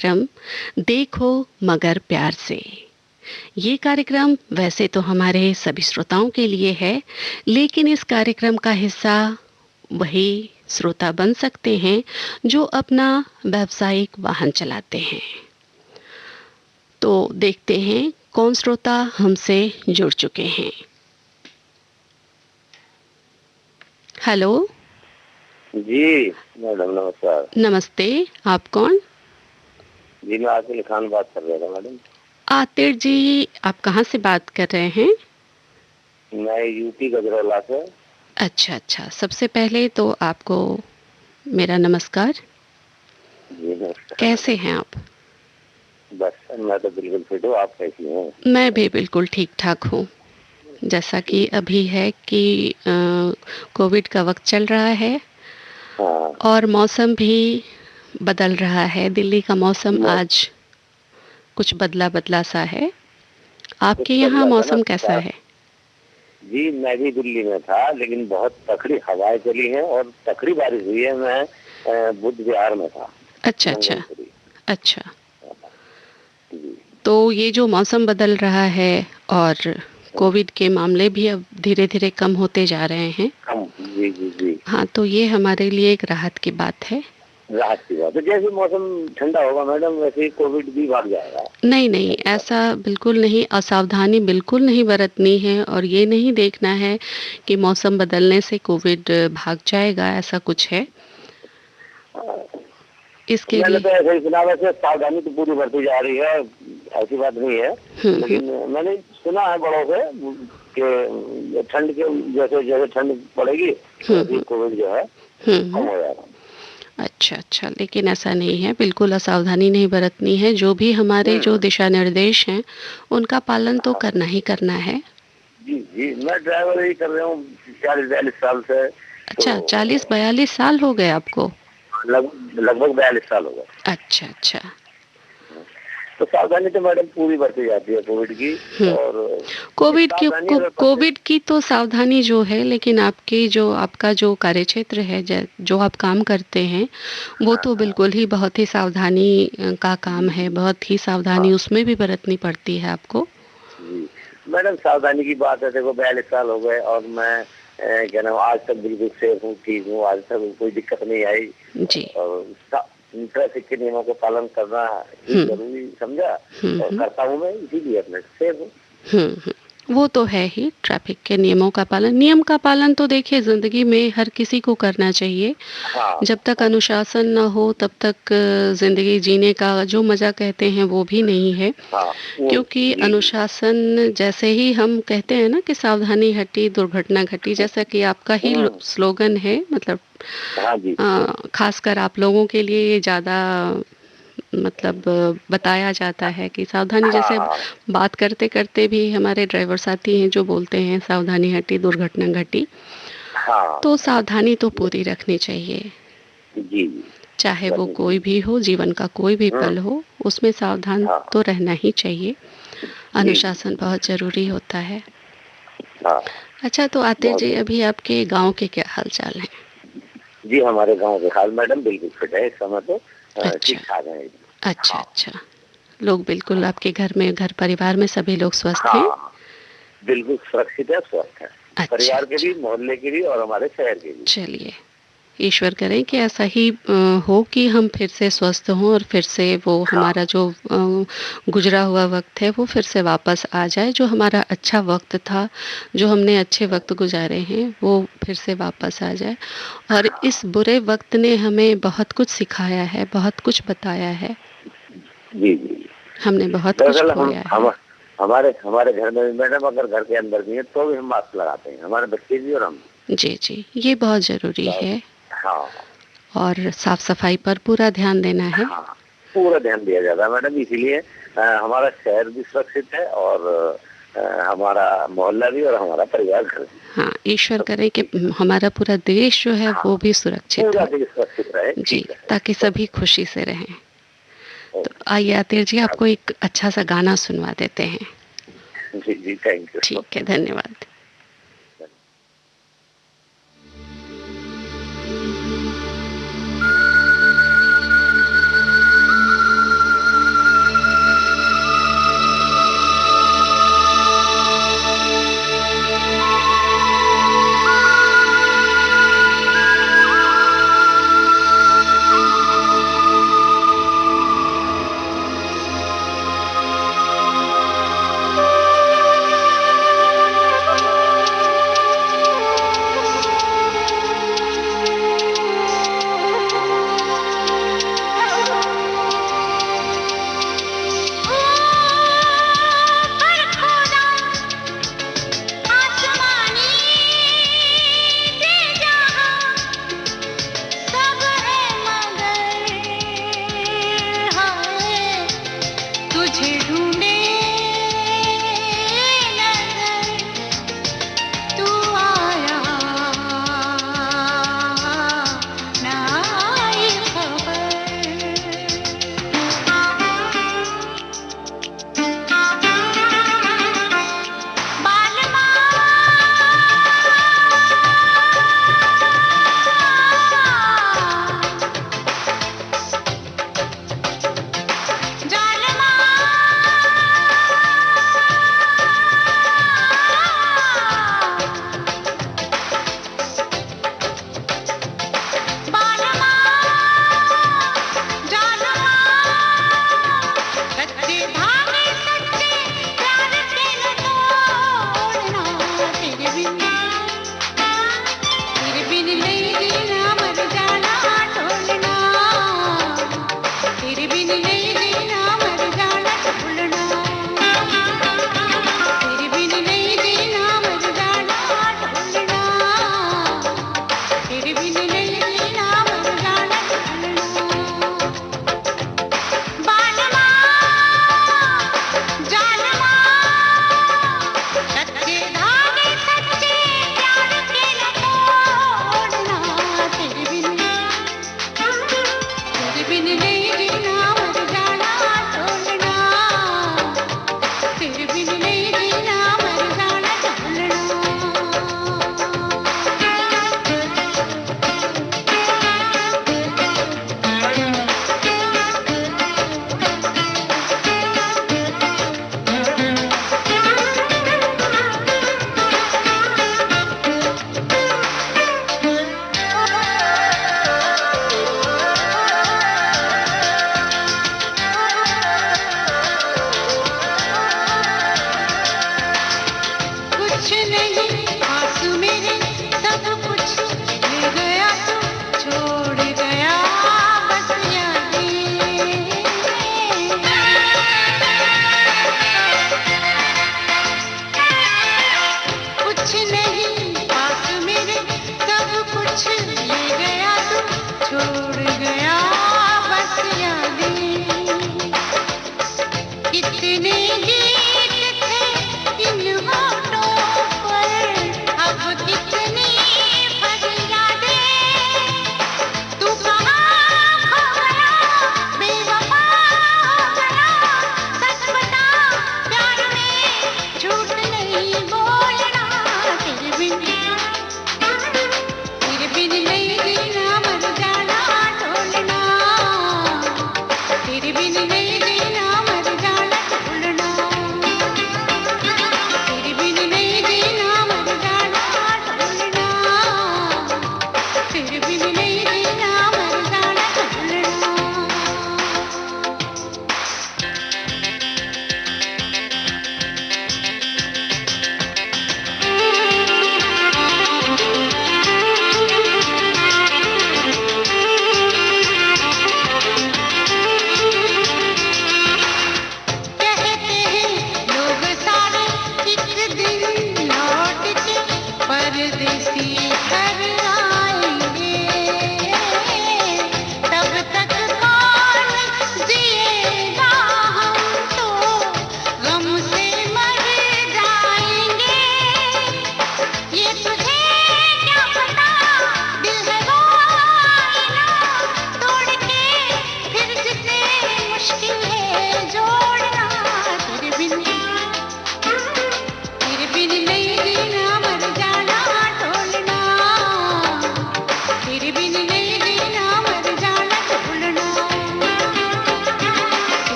कार्यक्रम देखो मगर प्यार से। ये कार्यक्रम वैसे तो हमारे सभी श्रोताओं के लिए है, लेकिन इस कार्यक्रम का हिस्सा वही श्रोता बन सकते हैं जो अपना व्यावसायिक वाहन चलाते हैं। तो देखते हैं कौन श्रोता हमसे जुड़ चुके हैं। हेलो जी मैडम, नमस्कार। नमस्ते, आप कौन? जी मैं आतिल खान बात कर रहा था मैडम। आतिर जी, आप कहाँ से बात कर रहे हैं? मैं यूपी गजरौला से। अच्छा अच्छा, सबसे पहले तो आपको मेरा नमस्कार। जी नमस्कार कैसे मैडम। हैं आप? बस मैं तो बिल्कुल फिट हूँ, आप कैसी हैं? मैं भी बिल्कुल ठीक ठाक हूँ। जैसा कि अभी है कि कोविड का वक्त चल रहा है हाँ। और मौसम भी बदल रहा है। दिल्ली का मौसम मैं आज कुछ बदला बदला सा है। कुछ आपके यहाँ बदला था ना मौसम कैसा है? जी मैं भी दिल्ली में था, लेकिन बहुत तकड़ी हवाएं चली हैं और तकड़ी बारिश हुई है। मैं बुद्ध विहार में था, अच्छा अच्छा मंगलपुरी। अच्छा। जी तो ये जो मौसम बदल रहा है और कोविड के मामले भी अब धीरे धीरे कम होते जा रहे हैं। हम जी जी जी हाँ, तो ये हमारे लिए एक राहत की बात है। राहत की बात है। जैसे मौसम ठंडा होगा मैडम, वैसे ही कोविड भी भाग जाएगा। नहीं नहीं, ऐसी बात ऐसा बिल्कुल नहीं। असावधानी बिल्कुल नहीं बरतनी है और ये नहीं देखना है कि मौसम बदलने से कोविड भाग जाएगा, ऐसा कुछ है है। इसके मैंने लिए। तो ऐसे ही सुना, वैसे सावधानी तो पूरी बरती जा रही है, ऐसी बात नहीं है। हम्म। लेकिन मैंने सुना है बड़ों से कि ठंड के जैसे जैसे ठंड पड़ेगी वैसे ही हम्म। कोविड जो है कम हम्म। हो जाएगा। अच्छा अच्छा, लेकिन ऐसा नहीं है, बिल्कुल असावधानी नहीं बरतनी है। जो भी हमारे जो हम्म। दिशा निर्देश हैं उनका पालन तो हाँ करना ही करना है। जी जी, मैं ड्राइवर ही कर रहा हूँ 40-42 साल से। तो अच्छा, 40-42 साल हो गए आपको? लगभग 42 साल हो गए। अच्छा अच्छा। तो सावधानी तो मैडम पूरी बरती जाती है कोविड की। हम्म। और ये सावधानी अगर बरते। कोविड की तो सावधानी जो है, लेकिन आपकी जो आपका जो कार्यक्षेत्र है, जो आप काम करते हैं, वो हाँ तो हाँ बिल्कुल ही बहुत ही सावधानी का काम है। बहुत ही सावधानी हाँ उसमें भी बरतनी पड़ती है आपको। जी मैडम, सावधानी की बात है। देखो 42 साल हो गए और मैं क्या नाम, आज तक बिल्कुल सेफ हूँ, ठीक हूँ, आज तक कोई दिक्कत नहीं आई। जी। और ट्रैफिक के नियमों का पालन करना ही हम्म। जरूरी समझा, और हम्म। करता हूँ मैं, इसीलिए अपने सेफ हूँ। हम्म। वो तो है ही, ट्रैफिक के नियमों का पालन, नियम का पालन तो देखिए ज़िंदगी में हर किसी को करना चाहिए। हाँ जब तक हाँ अनुशासन न हो तब तक ज़िंदगी जीने का जो मज़ा कहते हैं वो भी नहीं है। हाँ वो क्योंकि जी जी अनुशासन, जैसे ही हम कहते हैं ना कि सावधानी हटी दुर्घटना घटी, जैसा कि आपका ही हम्म, स्लोगन है, मतलब हाँ जी खासकर आप लोगों के लिए ये ज़्यादा मतलब बताया जाता है कि सावधानी। हाँ जैसे हाँ बात करते करते भी हमारे ड्राइवर साथी हैं जो बोलते हैं सावधानी हटी दुर्घटना घटी। हाँ तो सावधानी तो पूरी रखनी चाहिए, जी जी चाहे वो रखनी कोई चाहिए। भी हो, जीवन का कोई भी हम्म, पल हो, उसमें सावधान हाँ तो रहना ही चाहिए। जी जी अनुशासन बहुत ज़रूरी होता है। हाँ अच्छा, तो आतिर बहुत जी, जरूरी। अभी आपके गांव के क्या हाल चाल हैं? जी हमारे गांव के हाल मैडम बिल्कुल फिट है इस समय तो, अच्छा ठीक ठाक है एकदम। अच्छा हाँ अच्छा। लोग बिल्कुल आपके घर में, घर परिवार में सभी लोग स्वस्थ हैं? हाँ बिल्कुल सुरक्षित है, स्वस्थ है। अच्छा परिवार के अच्छा। भी, मोहल्ले के भी और हमारे शहर के भी। चलिए, ईश्वर करें कि ऐसा ही हो कि हम फिर से स्वस्थ हों और फिर से वो हाँ हमारा जो गुजरा हुआ वक्त है वो फिर से वापस आ जाए। जो हमारा अच्छा वक्त था, जो हमने अच्छे वक्त गुजारे हैं, वो फिर से वापस आ जाए। और इस बुरे वक्त ने हमें बहुत कुछ सिखाया है, बहुत कुछ बताया है। जी जी। हमने बहुत कुछ दरअसल खोया है। हमारे हमारे घर में भी मैडम, अगर घर के अंदर भी है तो भी हम मास्क लगाते हैं, हमारे बच्चे भी और हम भी। जी जी, ये बहुत ज़रूरी तो है। हाँ और साफ सफाई पर पूरा ध्यान देना है। हाँ पूरा ध्यान दिया जाता है मैडम, इसीलिए हमारा शहर भी सुरक्षित है और हमारा मोहल्ला भी और हमारा परिवार घर भी, हाँ, ईश्वर सब करे कि ठीक है। हमारा पूरा देश जो है हाँ वो भी सुरक्षित पूरा हो। देश सुरक्षित रहे, जी, ठीक रहे, ताकि बस। सभी खुशी से रहें। तो ओके। आइए आतिर जी, आपको एक अच्छा सा गाना सुनवा देते हैं। जी जी, थैंक यू। ठीक है, धन्यवाद।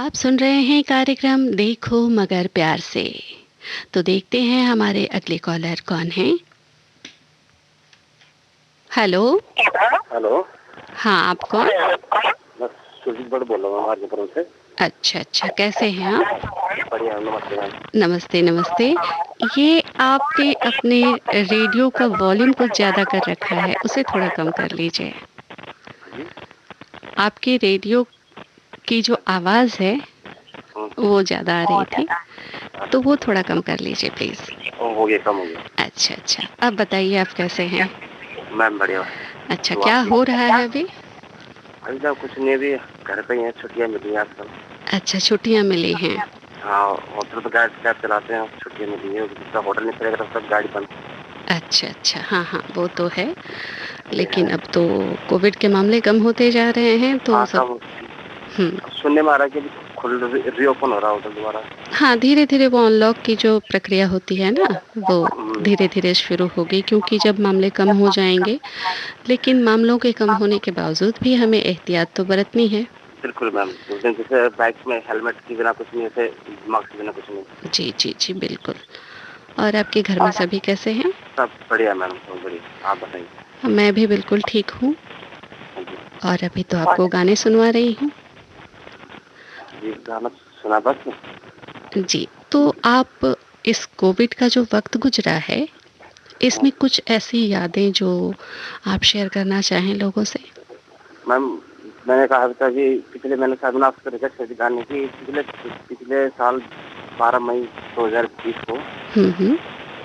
आप सुन रहे हैं कार्यक्रम देखो मगर प्यार से। तो देखते हैं हमारे अगले कॉलर कौन है। हेलो। हेलो। हाँ, आप कौन? मैं सुजीत भट्ट बोल रहा हूँ हाजीपुर से। अच्छा अच्छा, कैसे हैं आप? बढ़िया, नमस्ते मैम। नमस्ते नमस्ते। ये आपने अपने रेडियो का वॉल्यूम कुछ ज़्यादा कर रखा है, उसे थोड़ा कम कर लीजिए। जी। आपके रेडियो की जो आवाज़ है वो ज़्यादा आ रही थी, तो वो थोड़ा कम कर लीजिए प्लीज़। हो गया, कम हो गया। अच्छा अच्छा, अब बताइए आप कैसे हैं? मैम बढ़िया। अच्छा, दुआ क्या की। हो रहा है अभी? अभी तो कुछ नहीं, भी घर पे ही हैं, छुट्टियाँ मिली हैं आजकल। अच्छा, छुट्टियाँ मिली हैं। हाँ, होटल पर गाड़ी कैब चलाते हैं, छुट्टियाँ मिली है, जितना होटल नहीं चलेगा तब तक गाड़ी बंद। अच्छा अच्छा, हाँ हाँ, वो तो है। लेकिन अब तो कोविड के मामले कम होते जा रहे हैं तो हाँ, सब। कम। हम्म। सुनने में आ रहा है कि अभी खुल रीओपन हो रहा है होटल दोबारा। हाँ, धीरे धीरे वो अनलॉक की जो प्रक्रिया होती है ना, वो हम्म। धीरे धीरे शुरू होगी, क्योंकि जब मामले कम हो जाएंगे। लेकिन मामलों के कम होने के बावजूद भी हमें एहतियात तो बरतनी है। बिल्कुल मैम, उस दिन जैसे बाइक में हेलमेट के बिना कुछ नहीं, ऐसे मास्क के बिना कुछ नहीं। जी जी जी, बिल्कुल। और आपके घर में सभी कैसे हैं? सब बढ़िया मैम, सब बढ़िया। आप बताइए। मैं भी बिल्कुल ठीक हूँ। हाँ जी। और अभी तो आपको गाने सुनवा रही हूँ। जी, गाना सुना बस। जी, तो आप इस कोविड का जो वक्त गुजरा है, इसमें कुछ ऐसी यादें जो आप शेयर करना चाहें लोगों से? मैम, मैंने कहा था कि पिछले मैंने साधना आपको रिक्वेस्ट कर दी गाने की, पिछले पिछले साल 12 मई 2020 को हम्म।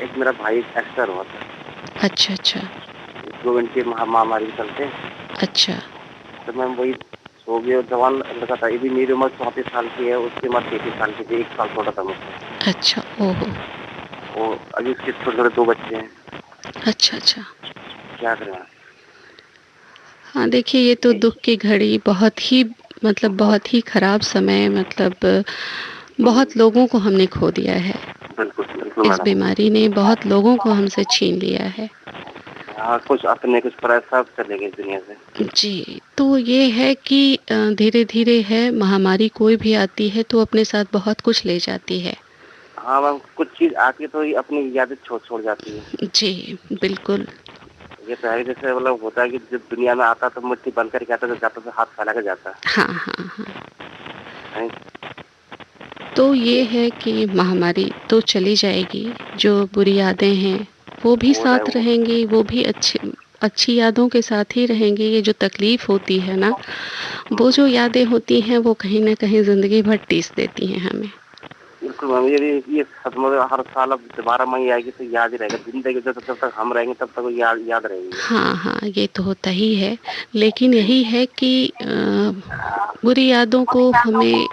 एक मेरा भाई एक्सपायर हुआ था। अच्छा अच्छा। कोविड की महामारी के चलते। अच्छा। तो मैम वही सो गया, जवान लड़का था। ये भी मेरी उम्र 34 साल की है, उसकी उम्र 33 साल की थी, 1 साल छोटा था मुझसे। अच्छा, ओहो। वो अभी उसके छोटे छोटे 2 बच्चे हैं। अच्छा अच्छा। क्या करें मैम? हाँ, देखिए ये तो दुख की घड़ी, बहुत ही मतलब बहुत। बहुत ही खराब समय, मतलब हम्म, बहुत लोगों को हमने खो दिया है। बिल्कुल बिल्कुल इस मैडम। बीमारी ने बहुत लोगों को हमसे छीन लिया है। हाँ, कुछ अपने कुछ पराये सब चले गए इस दुनिया से। जी, तो ये है कि धीरे धीरे है, महामारी कोई भी आती है तो अपने साथ बहुत कुछ ले जाती है। हाँ मैम, कुछ चीज आती है तो ही अपनी यादें छोड़ छोड़ जाती है। जी, बिल्कुल। ये तो है, जैसे मतलब होता है कि जब दुनिया में आता तो मुट्ठी बंद करके आता, जब जाता तो हाथ फैला के जाता हाँ हाँ हाँ। है। तो ये है कि महामारी तो चली जाएगी, जो बुरी यादें हैं वो भी वो रहे साथ वो। रहेंगी, वो भी अच्छी अच्छी यादों के साथ ही रहेंगी। ये जो तकलीफ होती है ना, वो जो यादें होती हैं वो कहीं ना कहीं ज़िंदगी भर टीस देती हैं हमें। बिल्कुल मैम, ये सदमा हर साल अब 12 मई आएगी तो याद ही रहेगा जिंदगी, जब तक हम रहेंगे तब तक वो याद याद रहेगी। हाँ हाँ, ये तो होता ही है। लेकिन यही है कि बुरी यादों को हमें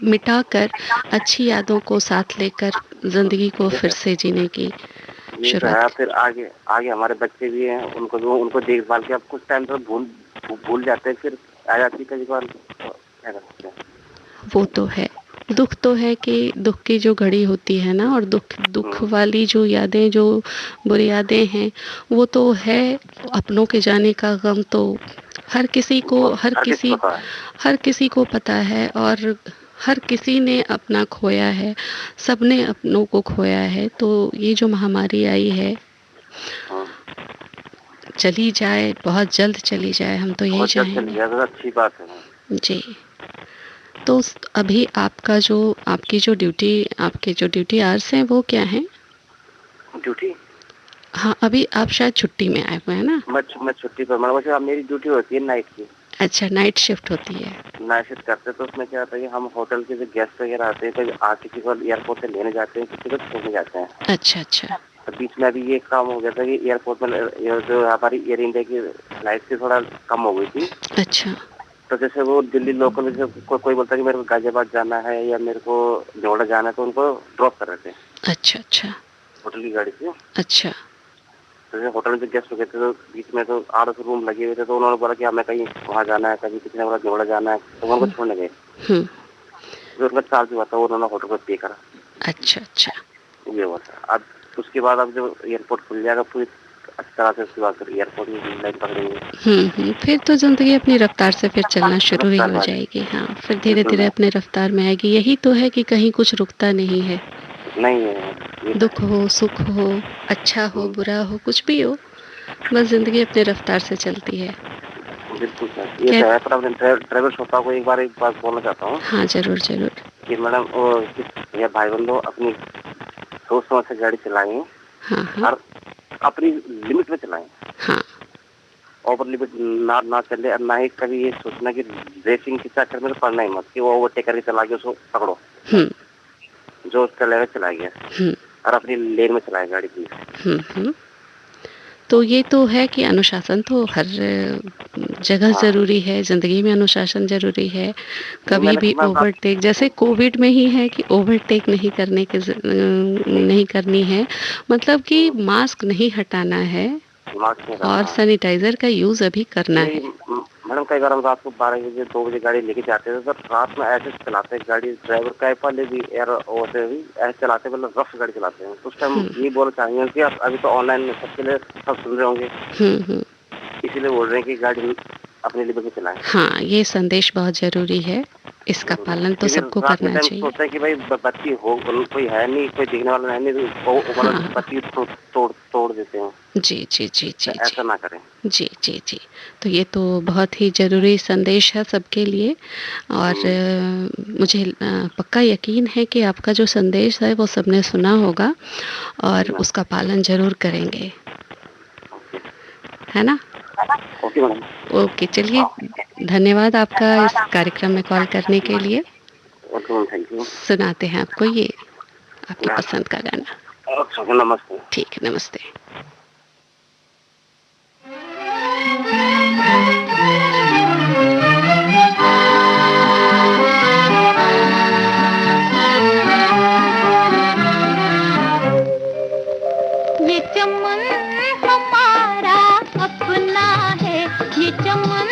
मिटाकर अच्छी यादों को साथ लेकर ज़िंदगी को फिर से जीने की ये तो शुरुआत है। कर। फिर आगे आगे हमारे बच्चे भी हैं, उनको देखभाल के अब कुछ टाइम तो भूल जाते हैं, फिर आ जाती है कभी बार, तो क्या कर सकते हैं। वो तो है। दुख तो है कि दुख की जो घड़ी होती है ना, और दुख दुख हम्म, वाली जो यादें, जो बुरी यादें हैं, वो तो है। अपनों के जाने का गम तो हर किसी को वो हर किसी को पता है। हर किसी को पता है। और हर किसी ने अपना खोया है, सबने अपनों को खोया है। तो ये जो महामारी आई है, हाँ, चली जाए, बहुत जल्द चली जाए, हम तो यही बहुत जल्द चली चाहेंगे। जाए तो अच्छी बात है। जी। तो अभी आपका जो आपके जो ड्यूटी आवर्स हैं वो क्या हैं? ड्यूटी। हाँ, अभी आप शायद छुट्टी में आए हुए हैं ना? मैं छुट्टी पर, मतलब वैसे अब मेरी ड्यूटी होती है नाइट की। अच्छा, नाइट शिफ्ट होती है। नाइट शिफ्ट करते हैं तो उसमें क्या होता है कि हम होटल के जो गेस्ट वगैरह आते हैं, कभी किसी को एयरपोर्ट से लेने जाते हैं, किसी को छोड़ने जाते हैं। अच्छा अच्छा। तो बीच में अभी ये काम हो गया था कि एयरपोर्ट में जो हमारी एयर इंडिया की फ्लाइट थी थोड़ा कम हो गई थी। अच्छा तो जैसे वो दिल्ली लोकल में जैसे कोई बोलता है कि मेरे को गाजियाबाद जाना है या मेरे को नोएडा जाना है, तो उनको ड्रॉप कर रहे थे अच्छा। अच्छा होटल की गाड़ी से। अच्छा। तो जैसे होटल में जो गेस्ट हो गए थे तो बीच में तो 8 रूम लगे हुए थे, तो उन्होंने बोला कि हमें कहीं वहाँ जाना है, कभी किसी ने बोला नोएडा जाना है, तो वो उनको छोड़ने गए। हम्म। जो उनका चार्ज हुआ था वो उन्होंने होटल को पे करा। अच्छा अच्छा। ये हुआ था। अब उसके बाद अब जब एयरपोर्ट खुल जाएगा, फिर अच्छी तरह से उसके बाद फिर एयरपोर्ट में लाइन पकड़ेंगे। फिर तो जिंदगी अपनी रफ्तार से फिर चलना शुरू ही रफ्तार हो में आ जाएगी। हाँ, फिर धीरे बिल्कुल धीरे मैम। अपने रफ्तार में आएगी। यही तो है कि कहीं कुछ रुकता नहीं है। नहीं है, ये तो दुख हो, सुख हो, अच्छा हो, है। बुरा हो, कुछ भी हो, बस जिंदगी अपने रफ्तार से चलती है। बिल्कुल सर, ये क्या? तो है। पर अपने ड्राइवर श्रोता को एक बात बोलना चाहता हूँ हाँ, जरूर जरूर। कि मैडम वो भैया भाई बंधु अपनी सोच समझ से गाड़ी चलाएं हाँ हाँ और अपनी लिमिट में चलाएं। हाँ। ओवर लिमिट ना चले, और ना ही कभी ये सोचना कि रेसिंग के चक्कर में तो पड़ना ही मत कि वो ओवरटेक करके चला गया, उसको पकड़ो। हम्म जो चलेगा चला गया, हम्म और अपनी लेन में चलाए गाड़ी प्लीज। हम्म। तो ये तो है कि अनुशासन तो हर जगह हाँ, ज़रूरी है, ज़िंदगी में अनुशासन ज़रूरी है। कभी भी मैं बात ओवरटेक, जैसे कोविड में ही है कि ओवरटेक नहीं करने के नहीं, नहीं करनी है। मतलब कि मास्क नहीं हटाना है मास्क नहीं और करना। सैनिटाइज़र का यूज़ अभी करना नहीं है। मैडम, कई बार हम रात को 12 बजे 2 बजे गाड़ी लेके जाते थे, सर रात में ऐसे चलाते हैं गाड़ी, ड्राइवर कैब वाले भी एयर होते भी ऐसे चलाते, मतलब रफ गाड़ी चलाते हैं। तो उस टाइम हुँ, ये बोलना चाहेंगे कि आप अभी तो ऑनलाइन में सबके लिए सब सुन रहे होंगे, हुँ। इसीलिए बोल रहे हैं कि गाड़ी अपनी लिमिट में चलाएं। हाँ, ये संदेश बहुत ज़रूरी है। इसका पालन तो क्योंकि सबको रात में करना टाइम चाहिए। सोचते हैं कि भाई बत्ती हो, कोई है नहीं, कोई देखने वाला है नहीं, तो मतलब हाँ। बत्ती तोड़ देते हैं। जी, जी, जी, तो जी, ऐसा जी। ना करें। जी, जी, जी। तो ये तो बहुत ही ज़रूरी संदेश है सबके लिए। और हम्म, मुझे पक्का यकीन है कि आपका जो संदेश है वो सबने सुना होगा जी और मैम। उसका पालन ज़रूर करेंगे, ओके। है ना? Okay madam. ओके, चलिए, धन्यवाद आपका इस कार्यक्रम में कॉल करने के लिए। Okay ma'am, thank you. सुनाते हैं आपको ये आपकी पसंद का गाना। ओके, नमस्ते। ठीक है, नमस्ते। ये चमन हमारा अपना है, ये चमन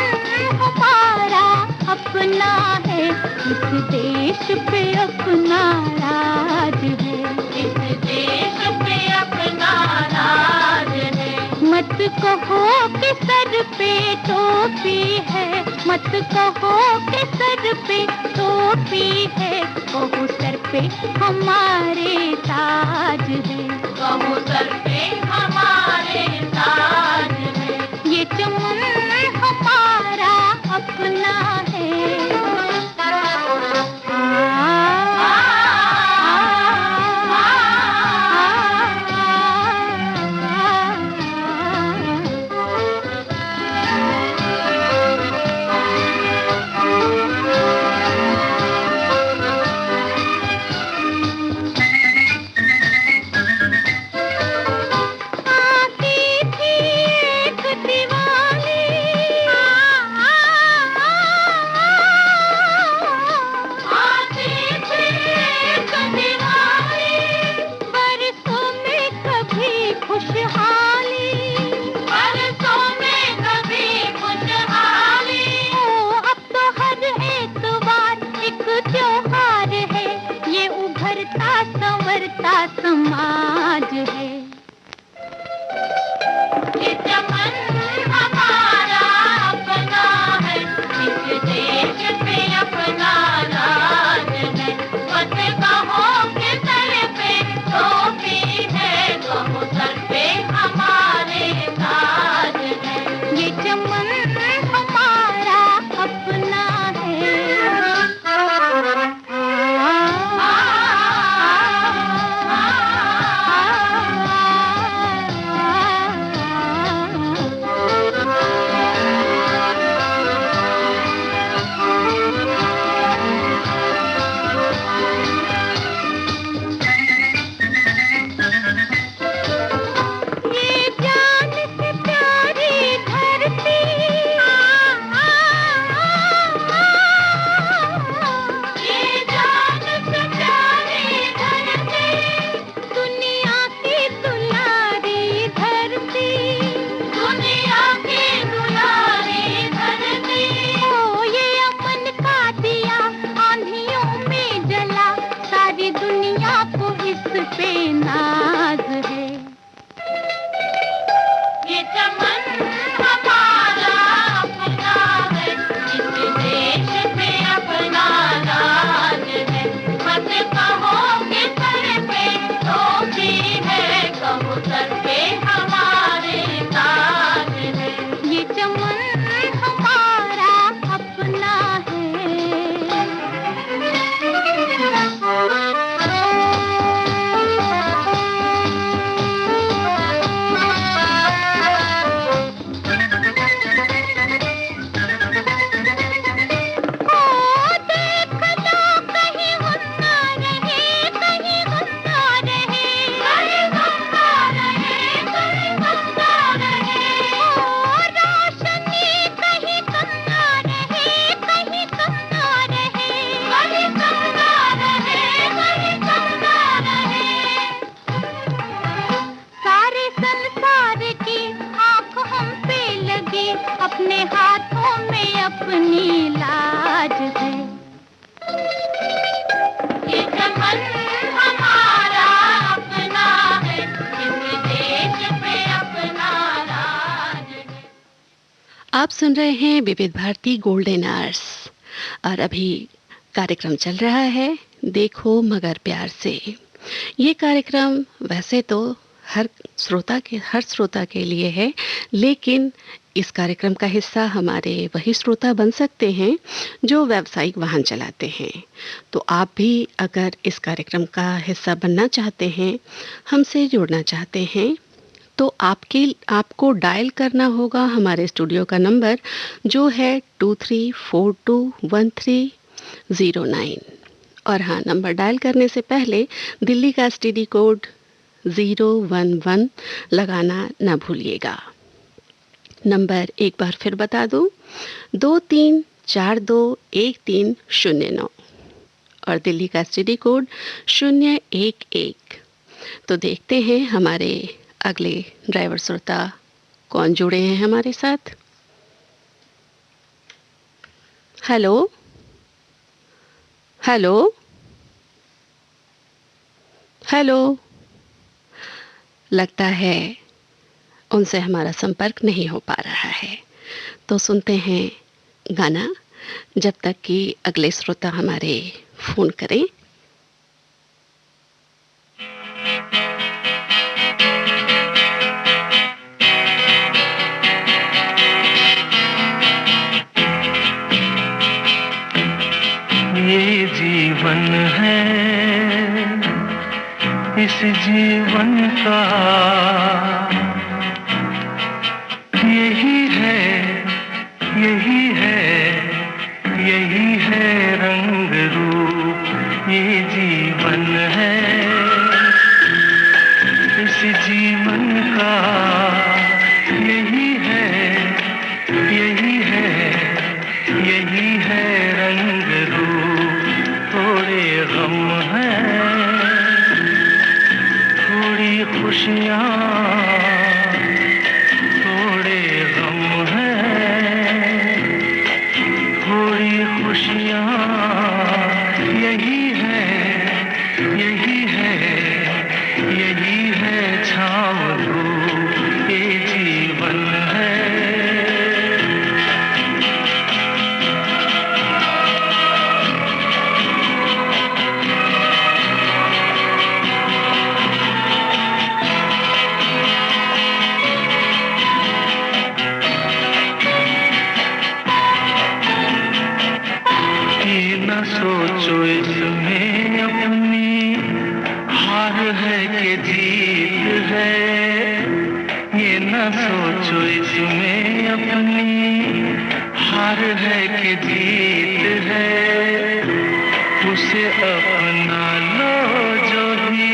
हमारा अपना है, इस देश पे अपना राज है, इस देश पे अपना राज है। मत कहो कि सर पे टोपी है, मत कहो कि सर पे टोपी है, कहो सर पे हमारे ताज है, कहो सर पे हमारे ताज है। ये चमन हमारा अपना है। आती थी एक दिवाली, आती थी एक दिवाली, बरसों में कभी खुशहाली, बरसों में कभी खुशहाली। ओ अब तो हर एतवार एक त्योहार है, ये उभरता संवरता समाज है। ये चमन हमारा अपना है, इस देश पे अपना राज है। मत कहो कि सर पे टोपी है, कहो सर पे हमारे ताज है। ये चमन हमारा अपना है। अपनी लाज है। ये चमन हमारा अपना है, इस देश पे अपना राज है। आप सुन रहे हैं विविध भारती गोल्डन आवर्स और अभी कार्यक्रम चल रहा है देखो मगर प्यार से। ये कार्यक्रम वैसे तो हर श्रोता के लिए है, लेकिन इस कार्यक्रम का हिस्सा हमारे वही श्रोता बन सकते हैं जो व्यावसायिक वाहन चलाते हैं। तो आप भी अगर इस कार्यक्रम का हिस्सा बनना चाहते हैं, हमसे जुड़ना चाहते हैं, तो आपको डायल करना होगा हमारे स्टूडियो का नंबर जो है 23421309। और हाँ, नंबर डायल करने से पहले दिल्ली का STD कोड 011 लगाना ना भूलिएगा। नंबर एक बार फिर बता दूं, 23421309 और दिल्ली का STD कोड 011। तो देखते हैं हमारे अगले ड्राइवर श्रोता कौन जुड़े हैं हमारे साथ। हेलो हेलो हेलो, लगता है उनसे हमारा संपर्क नहीं हो पा रहा है। तो सुनते हैं गाना जब तक कि अगले श्रोता हमारे फोन करें। ये जीवन है, इस जीवन का यही है, यही है, यही है रंग रूप। ये जीवन है, इस जीवन का यही है, यही है, यही है रंग रूप। थोड़े गम हैं, थोड़ी खुशियाँ, थोड़े गम हैं, थोड़ी खुशियाँ। यही है, यही है, यही है छाँव धूप। ये जीवन है। सोचो इसमें अपनी हार है कि जीत है। ये न सोचो इसमें अपनी हार है कि जीत है। उसे अपना लो जो भी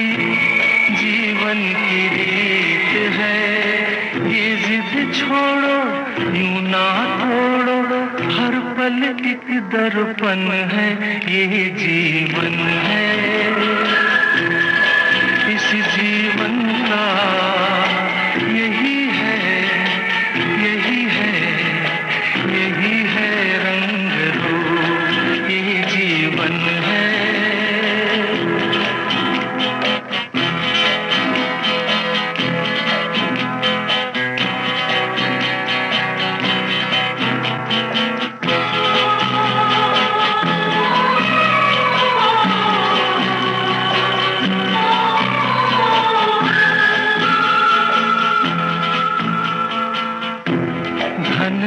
जीवन की रीत है। ये जिद छोड़ो, यूं ना तोड़ो, हर पल एक दर्पण है। ये जीवन है, इस जीवन का यही है, यही है, यही है रंग रूप। ये जीवन है।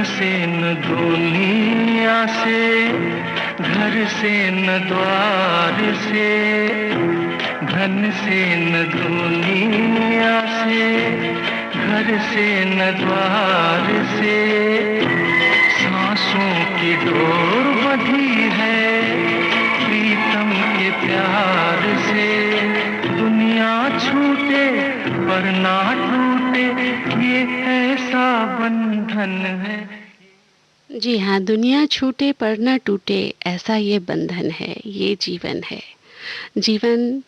से न दुनिया से, घर से न द्वार से, धन से न दुनिया से, घर से न द्वार से। सांसों की डोर बंधी है प्रीतम के प्यार से। दुनिया छूटे पर ना टूटे, ये ऐसा बंधन है। जी हाँ, दुनिया छूटे पर न टूटे, ऐसा ये बंधन है, ये जीवन है। जीवन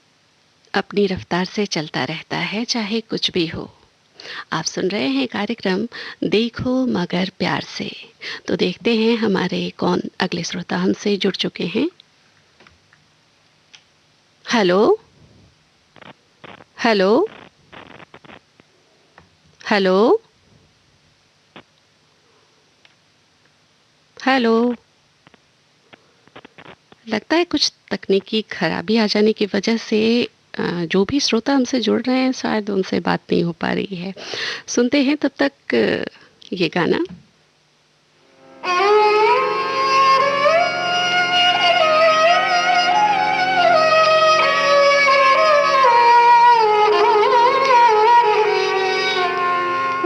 अपनी रफ्तार से चलता रहता है, चाहे कुछ भी हो। आप सुन रहे हैं कार्यक्रम देखो मगर प्यार से। तो देखते हैं हमारे कौन अगले श्रोता हमसे जुड़ चुके हैं। Hello hello hello hello. लगता है कुछ तकनीकी खराबी आ जाने की वजह से जो भी श्रोता हमसे जुड़ रहे हैं शायद उनसे बात नहीं हो पा रही है। सुनते हैं तब तक ये गाना।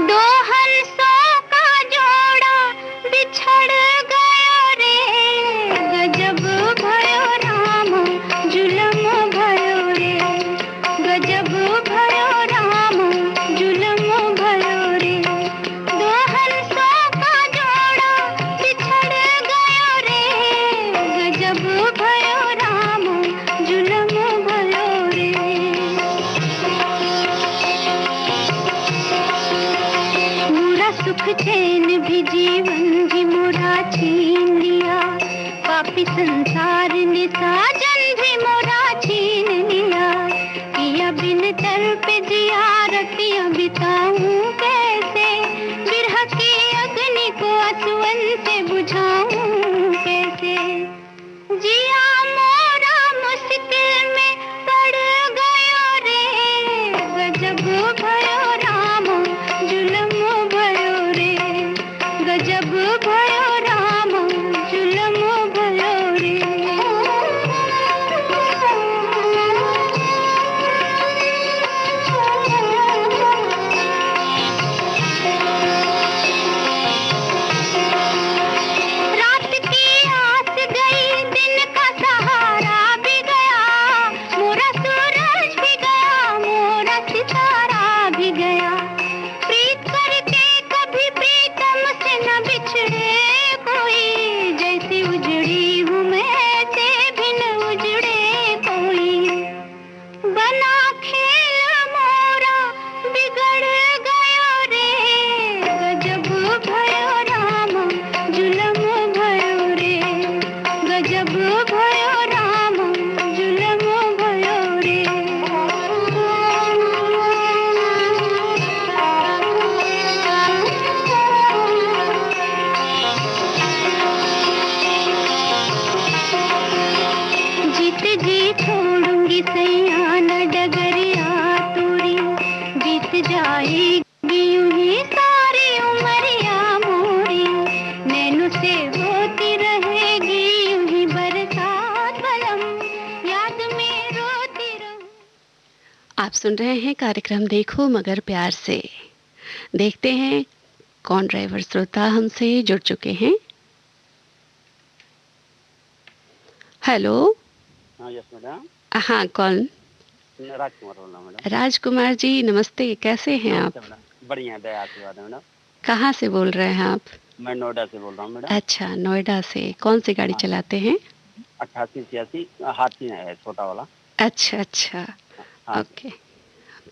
दो हंसों का जोड़ा बिछड़ गया रे, गजब भयो राम जुलम भयो रे, गजब भयो राम जुलम भयो रे। दो हंसों का जोड़ा बिछड़ गया रे, गजब भयो राम जुलम भयो रे। मोरा सुख चैन भी जीवन भी मोरा छीन लिया, पापी संसार ने साजन भी मोरा छीन लिया। पिया बिन तर पे जिया रतियां बिताऊं कैसे, बिरह की अग्नि को असुवन से बुझाऊं कैसे। जिया मोरा मुश्किल में पड़ गयो रे, गजब भयो राम जुलम भयो रे, गजब भयो राम जुलम भयो रे। रात की आस गई, दिन का सहारा भी गया, मोरा सूरज भी गया, मोरा सितारा भी गया। प्रीत करके कभी प्रीतम से न बिछड़े कोई, जैसी उजड़ी हूँ मैं ऐसे भी न उजड़े कोई। बना खेल मोरा बिगड़ गयो रे, गजब भयो राम जुलम भयो रे, गजब भयो राम जुलम भयो रे। जीत जी छोड़ूंगी सैया न डगरिया तोरी, बीत जाएगी यूं ही सारी उमरिया मोरी, नैनों से होती रहेगी यूं ही बरसात बलम, याद में रोती रहूं। आप सुन रहे हैं कार्यक्रम देखो मगर प्यार से। देखते हैं कौन ड्राइवर श्रोता हमसे जुड़ चुके हैं। हेलो। हाँ यस मैडम, हाँ, कौन? मैं राजकुमार बोल रहा हूँ मैडम। राजकुमार जी नमस्ते, कैसे हैं आप? नमस्ते मैडम, बढ़िया है, दया आशीर्वाद है मैडम। कहाँ से बोल रहे हैं आप? मैं नोएडा से बोल रहा हूँ मैडम। अच्छा, नोएडा से। कौन सी गाड़ी हाँ। चलाते हैं? 88 86 हाथी है छोटा वाला। अच्छा अच्छा, हाँ ओके।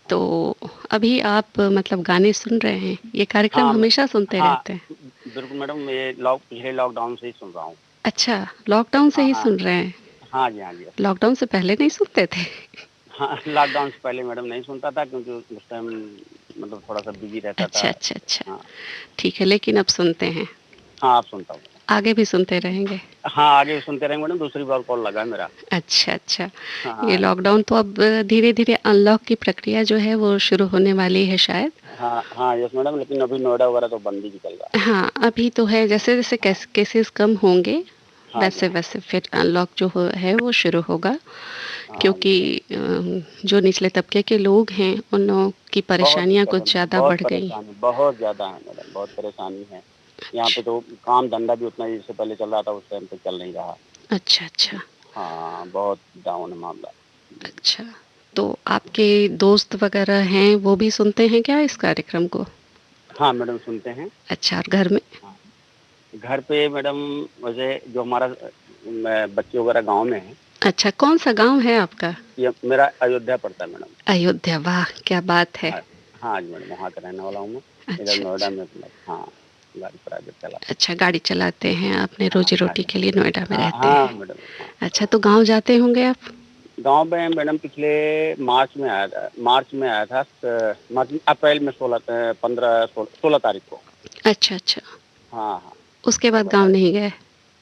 तो अभी आप मतलब गाने सुन रहे हैं, ये कार्यक्रम हाँ हमेशा सुनते हाँ रहते हैं? बिल्कुल मैडम, ये पिछले लॉकडाउन से ही सुन रहा हूँ। अच्छा, लॉकडाउन से हाँ ही हाँ सुन रहे हैं? हाँ जी, हाँ जी। लॉकडाउन से पहले नहीं सुनते थे? हाँ, लॉकडाउन से पहले मैडम नहीं सुनता था, क्योंकि उस टाइम मतलब थोड़ा सा बिजी रहता अच्छा था। अच्छा अच्छा, हाँ ठीक है, लेकिन अब सुनते हैं? हाँ, आप सुनता हूँ। आगे भी सुनते रहेंगे? हाँ, आगे भी सुनते रहेंगे मैडम, दूसरी बार कॉल लगा है मेरा। अच्छा अच्छा। हाँ ये हाँ लॉकडाउन तो अब धीरे धीरे अनलॉक की प्रक्रिया जो है वो शुरू होने वाली है शायद। हाँ हाँ यस मैडम, लेकिन अभी नोएडा वगैरह तो बंद ही चल रहा है। हाँ, अभी तो है, जैसे जैसे केसेस कम होंगे हाँ जी, वैसे वैसे फिर अनलॉक जो है वो शुरू होगा। हाँ क्योंकि जो निचले तबके के लोग हैं उन लोगों की बहुत परेशानियां दिक्कत है कुछ मैडम, ज़्यादा बहुत बढ़ गई। परेशानी, बहुत ज़्यादा है मैडम, बहुत परेशानी है। यहाँ पे तो काम धंधा भी उतना जैसे पहले चल रहा था उस टाइम पे चल नहीं रहा। अच्छा अच्छा हाँ, बहुत डाउन है मामला। अच्छा। तो आपके दोस्त वगैरह हैं वो भी सुनते हैं क्या इस कार्यक्रम को? हाँ मैडम, सुनते हैं। अच्छा, और घर में? हाँ, घर पे मैडम वैसे जो हमारा बच्चे वगैरह गांव में हैं। अच्छा, कौन सा गांव है आपका? ये मेरा अयोध्या पड़ता है मैडम। अयोध्या, वाह क्या बात है। हाँ हाँ जी मैडम, वहाँ का रहने वाला हूँ मैं। इधर अच्छा, नोएडा अच्छा। में अपना, हाँ, गाड़ी प्राइवेट चलाता अच्छा, गाड़ी चलाते हैं, अपने हूँ। हाँ, रोज़ी-रोटी गाड़ी। के लिए नोएडा में हाँ, रहते हाँ हैं। मैडम, हाँ। अच्छा, तो गाँव जाते होंगे आप? गाँव में मैडम पिछले मार्च में आया था, अप्रैल में 16 तारीख को। अच्छा, अच्छा। हाँ, हाँ। उसके बाद 16 गाँव तारीख। नहीं गए?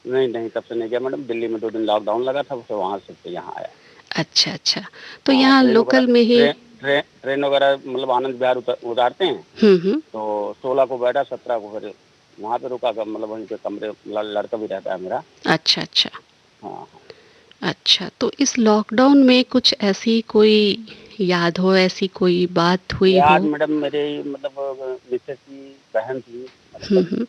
नहीं, नहीं, तब से नहीं गया मैडम। दिल्ली में 2 दिन लॉकडाउन लगा था, फिर वहाँ से फिर यहाँ आया। अच्छा, अच्छा। तो हाँ, यहाँ लोकल में ही ट्रेन वगैरह मतलब आनंद विहार उतारते हैं। हुँ, हुँ। तो 16 को बैठा, 17 को फिर वहाँ पे रुका, मतलब वहीं पे कमरे, लड़का भी रहता है मेरा। अच्छा, अच्छा। हाँ, हाँ। अच्छा, तो इस लॉकडाउन में कुछ ऐसी कोई याद हो, ऐसी कोई बात हुई याद हो? मैडम, मेरे मतलब मिसेज की बहन थी, मतलब हुँ, बड़ी। हुँ।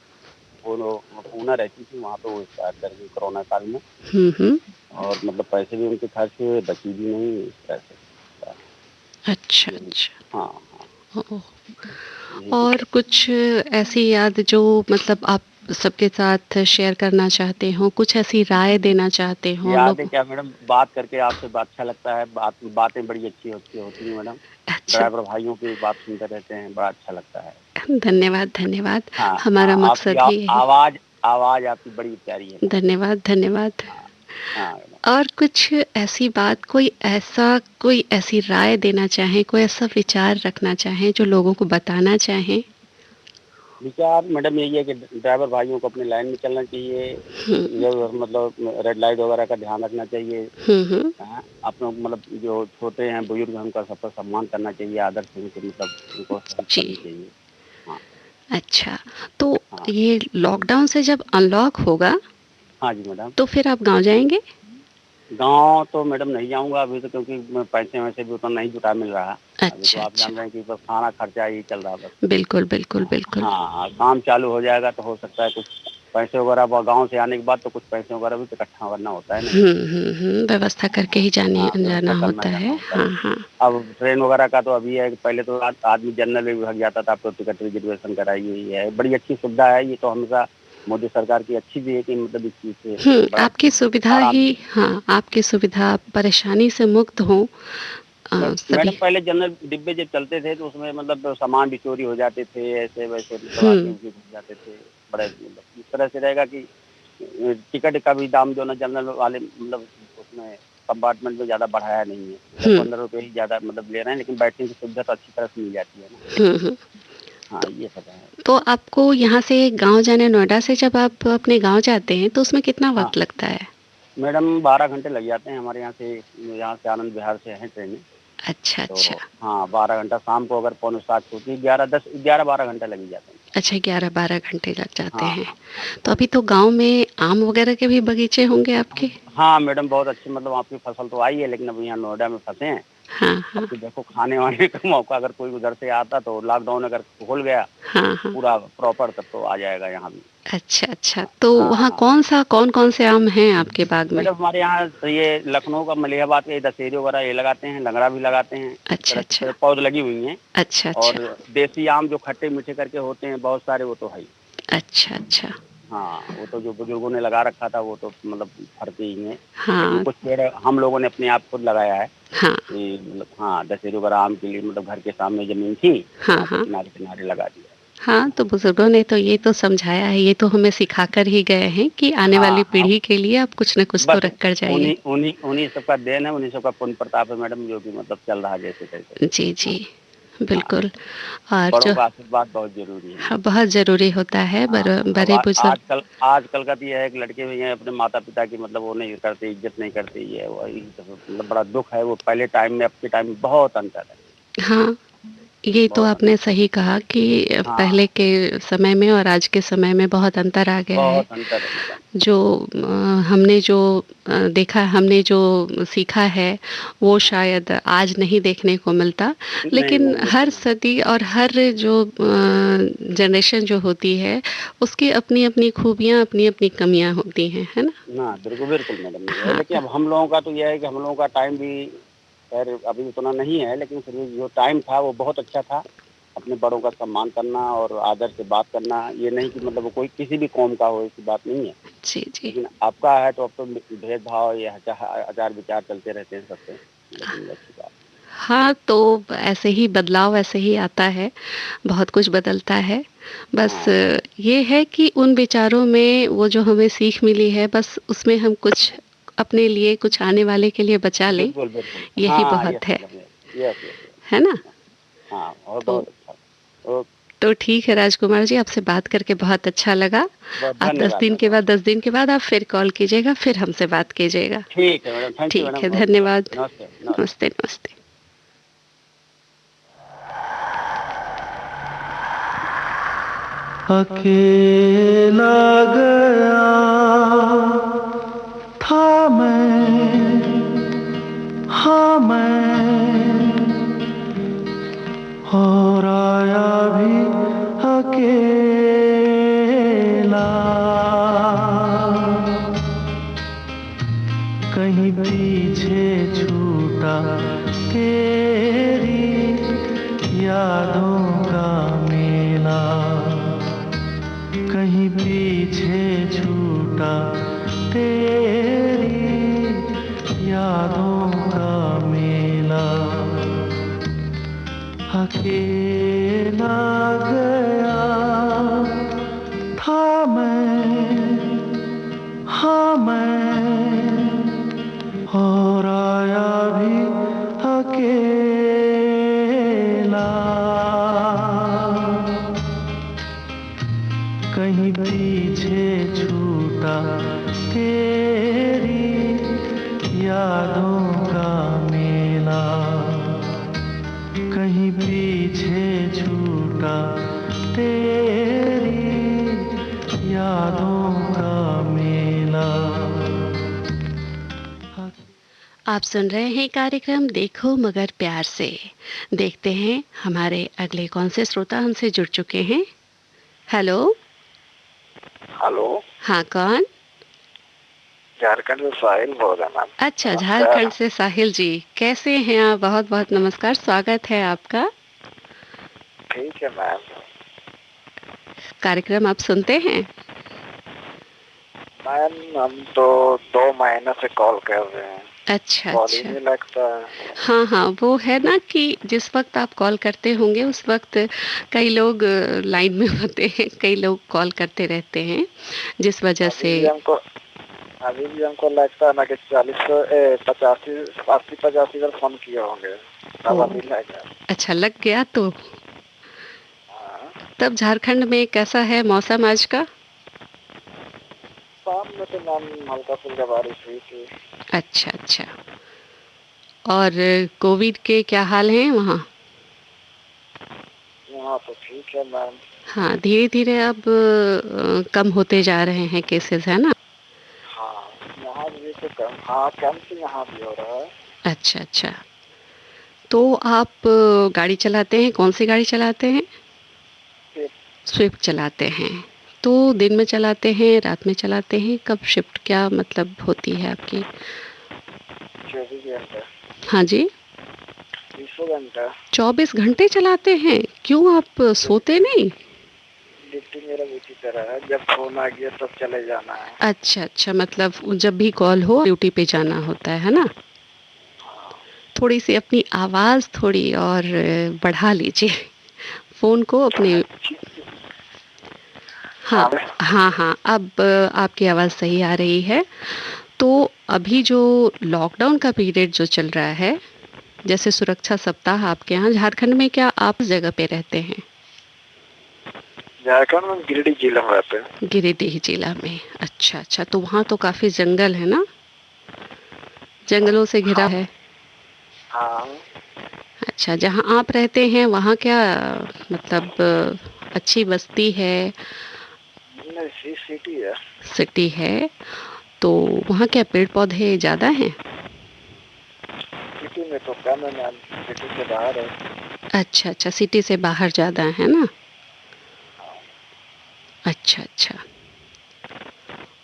वो पूना रहती थी, वहाँ पे वो एक्सपायर कर गई कोरोना काल में। हुँ, हुँ। और मतलब पैसे भी उनके खर्च हुए, बची भी नहीं इस तरह से। अच्छा, यही। अच्छा। हाँ, हाँ। ओह! यही और दिक्कत। कुछ ऐसी याद जो मतलब आप सबके साथ शेयर करना चाहते हो, कुछ ऐसी राय देना चाहते हो याद है लोगों क्या मैडम, बात करके आपसे अच्छा लगता है। बातें बड़ी अच्छी होती हैं मैडम। अच्छा, ड्राइवर भाइयों की बात सुनते रहते हैं, बड़ा अच्छा लगता है। धन्यवाद, धन्यवाद। हाँ, हमारा हाँ, आपकी मकसद ही यही आवाज़ आपकी बड़ी प्यारी है मैडम। धन्यवाद, धन्यवाद। हाँ, हाँ मैडम। और कुछ ऐसी बात, कोई ऐसी राय देना चाहें, कोई ऐसा विचार रखना चाहें, जो लोगों को बताना चाहें? विचार मैडम यही है कि ड्राइवर भाइयों को अपनी लाइन में चलना चाहिए। हुँ, इधर मतलब रेड लाइट वगैरह का ध्यान रखना चाहिए। हुँ, हुँ। हाँ, अपने मतलब जो छोटे हैं, बुजुर्ग हैं, उनका सबका सम्मान करना चाहिए, आदर से उनको मतलब उनको हेल्प जी, करनी चाहिए। हाँ, अच्छा। तो हाँ। ये लॉकडाउन से जब अनलॉक होगा, हाँ जी मैडम। तो फिर आप गाँव जाएँगे? गाँव तो मैडम नहीं जाऊँगा अभी तो, क्योंकि मैं पैसे-वैसे भी उतना नहीं जुटा मिल रहा। अभी तो अच्छा, आप अच्छा। जान रहे हैं कि बस खाना खर्चा ही चल रहा है बस। बिल्कुल, बिल्कुल, बिल्कुल। हाँ, काम चालू हो जाएगा तो हो सकता है कुछ पैसे वगैरह, गाँव से आने के बाद तो कुछ पैसे वगैरह भी तो इकट्ठा करना होता है ना। हुँ, हुँ, हुँ। व्यवस्था करके ही जानी हाँ, व्यवस्था जाना करना होता ही जाना है। होता हाँ, है। हाँ। अब ट्रेन वगैरह का तो अभी है कि पहले तो आदमी जनरल में भी भाग जाता था, अब तो टिकट रिजर्वेशन कराई हुई है। बड़ी अच्छी सुविधा है, ये तो हमेशा मोदी सरकार की अच्छी भी है कि मतलब इस चीज़ से बड़ा आपकी सुविधा आराम ही मिल। हाँ, आपकी सुविधा, आप परेशानी से मुक्त हों मैडम सभी पहले जनरल डिब्बे जब चलते थे तो उसमें मतलब सामान भी चोरी हो जाते थे, ऐसे-वैसे मतलब आदमी हुँ, भी घुस जाते थे। बड़े मतलब इस तरह से रहेगा कि टिकट का भी दाम जो ना जनरल वाले मतलब उसमें कंपार्टमेंट में ज़्यादा बढ़ाया नहीं है। हुँ, ₹10-15 ही ज़्यादा मतलब ले रहे हैं, लेकिन बैठने की सुविधा तो अच्छी तरह से मिल जाती है ना। हुँ, हुँ। हाँ, ये सब है। तो आपको यहाँ से गाँव जाने नोएडा से जब आप अपने गाँव जाते हैं, तो उसमें कितना हाँ, वक़्त लगता है? मैडम 12 घंटे लग जाते हैं हमारे यहाँ से आनंद विहार से है ट्रेनें। अच्छा, अच्छा। तो हाँ, 12 घंटा शाम को अगर पौने 7 छूटी, 11-12 घंटे लग ही जाते हैं। अच्छा 11-12 घंटे लग जाते हाँ, हैं। हाँ, हाँ जी, तो हाँ अभी जी। तो गाँव में आम वग़ैरह के भी बगीचे होंगे आपके? हाँ, मैडम बहुत अच्छी मतलब आपकी फसल तो आई है, लेकिन अभी यहाँ नोएडा में फँसे हैं। हाँ, अब हाँ। तो देखो खाने-वाने का मौका अगर कोई उधर से आता तो लॉकडाउन अगर खुल गया हाँ, हाँ। पूरा प्रॉपर, तब तो आ जाएगा यहाँ भी। अच्छा, अच्छा। तो हाँ, वहाँ हाँ। कौन-कौन से आम हैं आपके बाग में? मैडम हमारे यहाँ तो ये लखनऊ का मलिहाबाद के दशहरी वगैरह ये लगाते हैं, लंगड़ा भी लगाते हैं। इस अच्छा, तरह से अच्छा। पेड़-पौधे लगी हुई हैं। अच्छा, अच्छा। और देसी आम जो खट्टे-मीठे करके होते हैं बहुत सारे, वो तो है ही। अच्छा, अच्छा। हाँ, वो तो जो बुजुर्गों ने लगा रखा था वो तो मतलब फरते ही हैं। लेकिन हाँ, कुछ पेड़ हम लोगों ने अपने आप खुद लगाया है। हाँ। कि मतलब हाँ, दशहरी वगैरह आम के लिए मतलब घर के सामने ज़मीन थी, तो हाँ, वहाँ पे हाँ। किनारे-किनारे लगा दिया। हाँ, तो बुज़ुर्गों ने तो ये तो समझाया है, ये तो हमें सिखाकर ही गए हैं कि आने वाली हाँ, हाँ, पीढ़ी के लिए आप कुछ न कुछ तो बस रख कर जाइए। उन्हीं सबका देन है, उन्हीं सबका पुण्य प्रताप है मैडम, जो कि मतलब चल रहा है जैसे-तैसे। जी, जी। हाँ, हाँ। बिल्कुल और बड़ों जो का आशीर्वाद बहुत ज़रूरी है हाँ, मैडम। बहुत ज़रूरी होता है हाँ, अब बड़े-बुज़ुर्ग आजकल का तो ये है कि लड़के भी हैं अपने माता-पिता की मतलब वो नहीं करते, इज़्ज़त नहीं करते, ये वही सब मतलब बड़ा दुःख है। वो पहले टाइम में, अब के टाइम में बहुत अंतर है, हाँ, ये तो बहुत अंतर। आपने सही कहा कि हाँ, पहले के समय में और आज के समय में बहुत अंतर आ गया है। बहुत अंतर है मैडम। जो हमने जो देखा, हमने जो सीखा है, वो शायद आज नहीं देखने को मिलता। नहीं, लेकिन नहीं देखने हर को मिलता। सदी और हर जो जनरेशन जो होती है, उसकी अपनी-अपनी खूबियाँ, अपनी-अपनी कमियाँ होती हैं, है ना? हाँ, बिल्कुल, बिल्कुल मैडम ये है, हाँ, लेकिन अब हम लोगों का तो ये है कि हम लोगों का टाइम भी खैर अभी उतना नहीं है, लेकिन फिर भी जो टाइम था वो बहुत अच्छा था। अपने बड़ों का सम्मान करना और आदर से बात करना, ये नहीं कि मतलब वो कोई किसी भी कौम का हो, ऐसी बात नहीं है। जी, जी। लेकिन आपका है तो अब तो भेदभाव या आचार-विचार चलते रहते हैं सबसे, लेकिन ये अच्छी बात है। हाँ, तो ऐसे ही बदलाव ऐसे ही आता है, बहुत कुछ बदलता है। बस हाँ ये है कि उन विचारों में वो जो हमें सीख मिली है, बस उसमें हम कुछ अपने लिए, कुछ आने वाले के लिए बचा लें, बिल्कुल बिल्कुल, यही हाँ यस बहुत है। Madam, yes yes yes. है ना? हाँ और तो बहुत अच्छा। ओके। तो ठीक है राजकुमार जी, आपसे बात करके बहुत अच्छा लगा। बहुत आप 10 धन्यवाद दिन के मैडम। बाद 10 दिन के बाद आप फिर कॉल कीजिएगा, फिर हमसे बात कीजिएगा। ठीक है मैडम, थैंक यू ठीक मैडम। है, ओके मैडम, धन्यवाद। नमस्ते नमस्ते। नमस्ते, नमस्ते। अकेला गया था मैं, हाँ मैं, और आया भी अकेला। कहीं पीछे छूटा तेरी यादों का मेला, कहीं पीछे छूटा तेरी यादों का मेला। अकेला गया था मैं, हाँ मैं, और आया भी अकेला। कहीं पीछे छूटा तेरी यादों का मेला, कहीं पीछे छूटा तेरी यादों का मेला। आप सुन रहे हैं कार्यक्रम देखो मगर प्यार से। देखते हैं हमारे अगले कौन से श्रोता हमसे जुड़ चुके हैं। हेलो। हेलो, हाँ, कौन? झारखंड से साहिल बोल रहा मैम। अच्छा, नमस्कार। झारखंड से साहिल जी, कैसे हैं आप? बहुत बहुत नमस्कार, स्वागत है आपका। ठीक है मैम। कार्यक्रम आप सुनते हैं? मैम हम तो 2 महीने से कॉल कर रहे हैं, अच्छा, कॉल ही अच्छा। नहीं लगता है। हाँ, हाँ, वो है ना कि जिस वक्त आप कॉल करते होंगे उस वक्त कई लोग लाइन में होते हैं, कई लोग कॉल करते रहते हैं, जिस वजह अभी से। भी हमको अभी भी हमको लगता है ना कि 80 85 बार फोन किए होंगे, तब ओ, अभी लगा। अच्छा लग गया तो। हाँ, तब झारखंड में कैसा है मौसम आज का? शाम में तो मैम हल्का फुल्का बारिश हुई थी। अच्छा, अच्छा। और कोविड के क्या हाल हैं वहाँ? यहाँ तो ठीक है मैम। हाँ, धीरे धीरे अब कम होते जा रहे हैं केसेस, है ना? हाँ, यहाँ भी तो कम, हाँ कम से यहाँ भी हो रहा है। अच्छा, अच्छा। तो आप गाड़ी चलाते हैं, कौन सी गाड़ी चलाते हैं? फिर स्विफ्ट चलाते हैं। तो दिन में चलाते हैं, रात में चलाते हैं, कब शिफ्ट क्या मतलब होती है आपकी? 24 घंटे, हाँ जी। 20 घंटे 24 घंटे चलाते हैं? क्यों, आप सोते नहीं? ड्यूटी मेरा उसी तरह है, जब फोन आ गया तब चले जाना है। अच्छा, अच्छा, मतलब जब भी कॉल हो ड्यूटी पे जाना होता है ना? थोड़ी सी अपनी आवाज़ थोड़ी और बढ़ा लीजिए फ़ोन को अपने। हाँ, हाँ हाँ, हाँ, अब आपकी आवाज़ सही आ रही है। तो अभी जो लॉकडाउन का पीरियड जो चल रहा है, जैसे सुरक्षा सप्ताह आपके यहाँ झारखंड में, क्या आप उस जगह पे रहते हैं? झारखंड में गिरिडीह जिला में रहते हैं। गिरिडीह जिला में। अच्छा, अच्छा, तो वहाँ तो काफ़ी जंगल है ना? जंगलों से घिरा हाँ है। हाँ, अच्छा, जहाँ आप रहते हैं वहाँ क्या मतलब अच्छी बस्ती है, नहीं सिटी है। सिटी है, तो वहाँ क्या पेड़ पौधे ज़्यादा हैं? सिटी में तो कम है मैम, सिटी से बाहर है। अच्छा, अच्छा, सिटी से बाहर ज़्यादा है ना? अच्छा, अच्छा।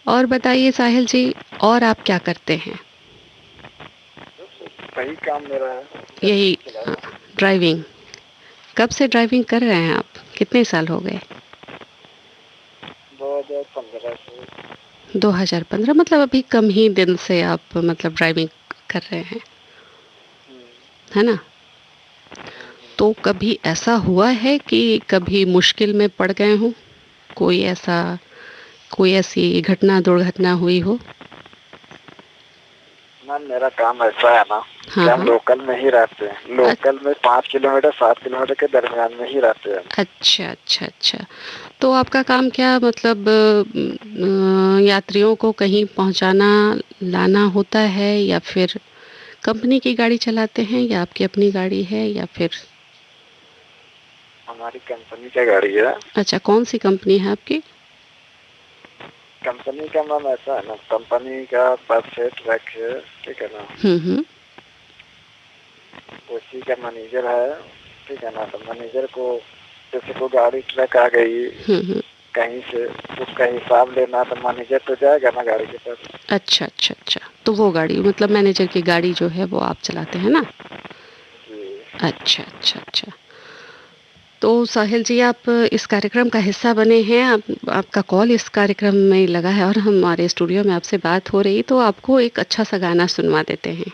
और बताइए साहिल जी, और आप क्या करते हैं? वही काम मेरा है, यही गैस चलाना। ड्राइविंग। कब से ड्राइविंग कर रहे हैं आप? कितने साल हो गए? 2015 से। 2015, मतलब अभी कम ही दिन से आप मतलब ड्राइविंग कर रहे हैं, हम्म, है ना? तो कभी ऐसा हुआ है कि कभी मुश्किल में पड़ गए हों? कोई ऐसी घटना दुर्घटना हुई हो? मैम मेरा काम ऐसा है ना कि हाँ हम हाँ। लोकल में ही रहते हैं। लोकल में 5 किलोमीटर 7 किलोमीटर के दरमियान में ही रहते हैं। अच्छा अच्छा अच्छा। तो आपका काम क्या मतलब यात्रियों को कहीं पहुंचाना लाना होता है, या फिर कंपनी की गाड़ी चलाते हैं, या आपकी अपनी गाड़ी है, या फिर? हमारी कंपनी की गाड़ी है। अच्छा, कौन सी कंपनी है आपकी? कंपनी का मैम ऐसा है ना, कंपनी का परफेक्ट ट्रक है, ठीक है ना, हम्म। उसी का मैनेजर है, ठीक है ना। तो मैनेजर को जैसे कोई गाड़ी ट्रक आ गई हम्म। कहीं से, उसका हिसाब लेना, तो मैनेजर तो जाएगा ना गाड़ी के पास। अच्छा अच्छा अच्छा। तो वो गाड़ी मतलब मैनेजर की गाड़ी जो है वो आप चलाते हैं ना? जी अच्छा अच्छा अच्छा। तो साहिल जी, आप इस कार्यक्रम का हिस्सा बने हैं, आपका कॉल इस कार्यक्रम में लगा है और हमारे स्टूडियो में आपसे बात हो रही, तो आपको एक अच्छा सा गाना सुनवा देते हैं।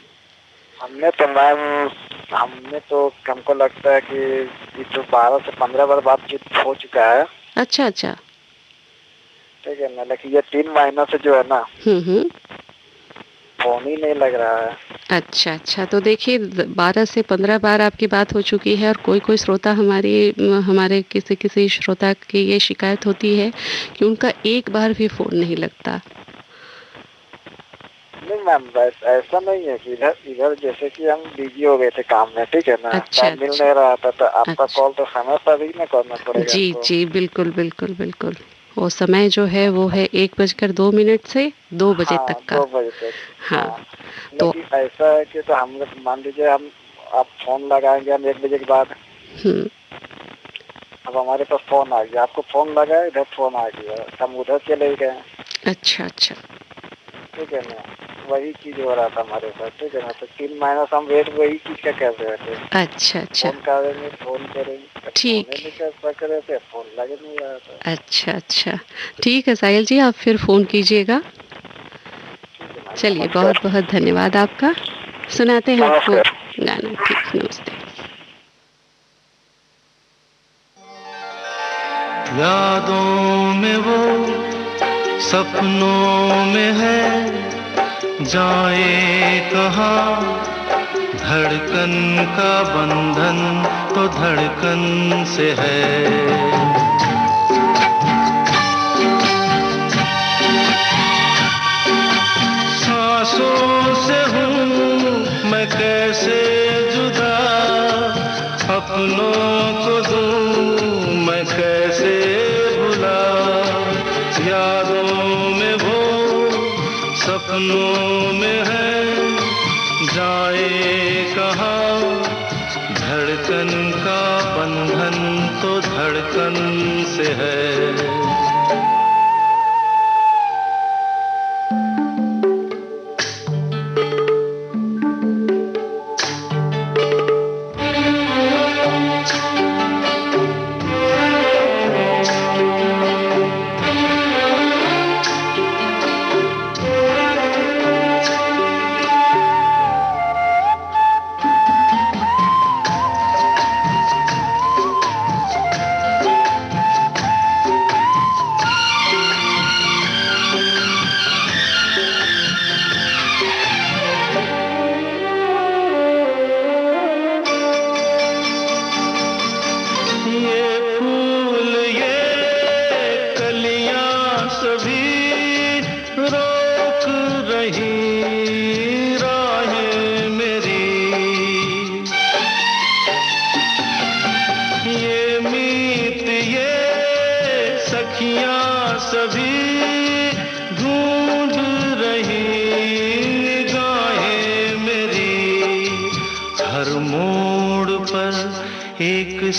हमने तो मैम, हमको लगता है कि ये तो 12 से 15 बार बातचीत हो चुका है, अच्छा अच्छा। ठीक है ना। लेकिन ये 3 महीनों से जो है ना, हम्म। फोन ही नहीं लग रहा है। अच्छा अच्छा। तो देखिए, 12 से 15 बार आपकी बात हो चुकी है, और कोई कोई श्रोता हमारे किसी किसी श्रोता की ये शिकायत होती है कि उनका एक बार भी फोन नहीं लगता। नहीं मैम, बस ऐसा नहीं है कि इधर इधर जैसे कि हम बिजी हो गए थे काम में, ठीक है ना, अच्छा टाइम मिल अच्छा नहीं रहा था, तो आपका अच्छा। कॉल तो समय पर ही ना करना पड़ेगा जी हमको। जी, बिल्कुल बिल्कुल बिल्कुल। वो समय जो है वो है 1:02 से 2 बजे हाँ, तक का। 2 बजे तक। हाँ। हाँ, तो लेकिन ऐसा है कि तो हम लोग मान लीजिए, हम आप फोन लगाएंगे हम 1 बजे के बाद, हम्म। अब हमारे पास फोन आ गया, आपको फोन लगा, इधर फोन आ गया, हम उधर चले गए, अच्छा अच्छा ठीक है ना। वही चीज हो रहा था हमारे साथ, ठीक है ना। तो 3 महीना से हम वेट वही चीज का कर रहे थे, अच्छा अच्छा। फोन करेंगे फोन करेंगे, तो फोन ठीक। ही नहीं कर सक रहे थे, फोन लगे नहीं रहा था। अच्छा अच्छा। ठीक है साहिल जी, आप फिर फोन कीजिएगा। ठीक है मैम, चलिए, बहुत नमस्कार। बहुत धन्यवाद आपका। सुनाते हैं आपको नमस्कार। गाना। ठीक, नमस्ते। यादों में वो सपनों में है, जाए कहाँ धड़कन का बंधन तो धड़कन से है। सांसों से हूँ मैं कैसे जुदा, अपनों को दूँ मैं कैसे भुला। यादों में वो सपनों में है, जाए कहाँ धड़कन का बंधन तो धड़कन से है।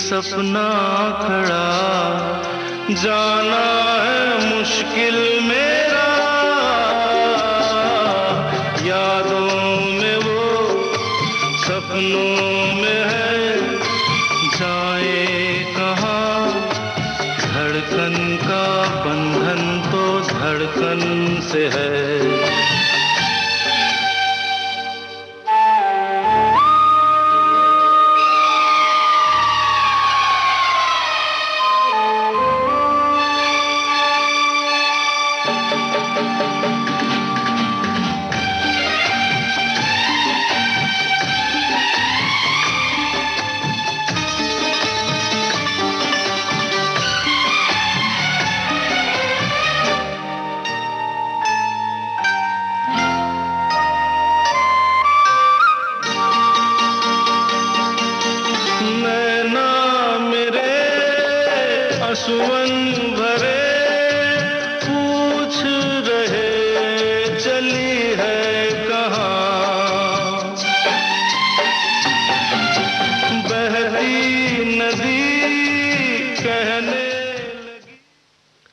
सपना खड़ा जाना है मुश्किल मेरा, यादों में वो सपनों में है, जाए कहाँ धड़कन का बंधन तो धड़कन से है।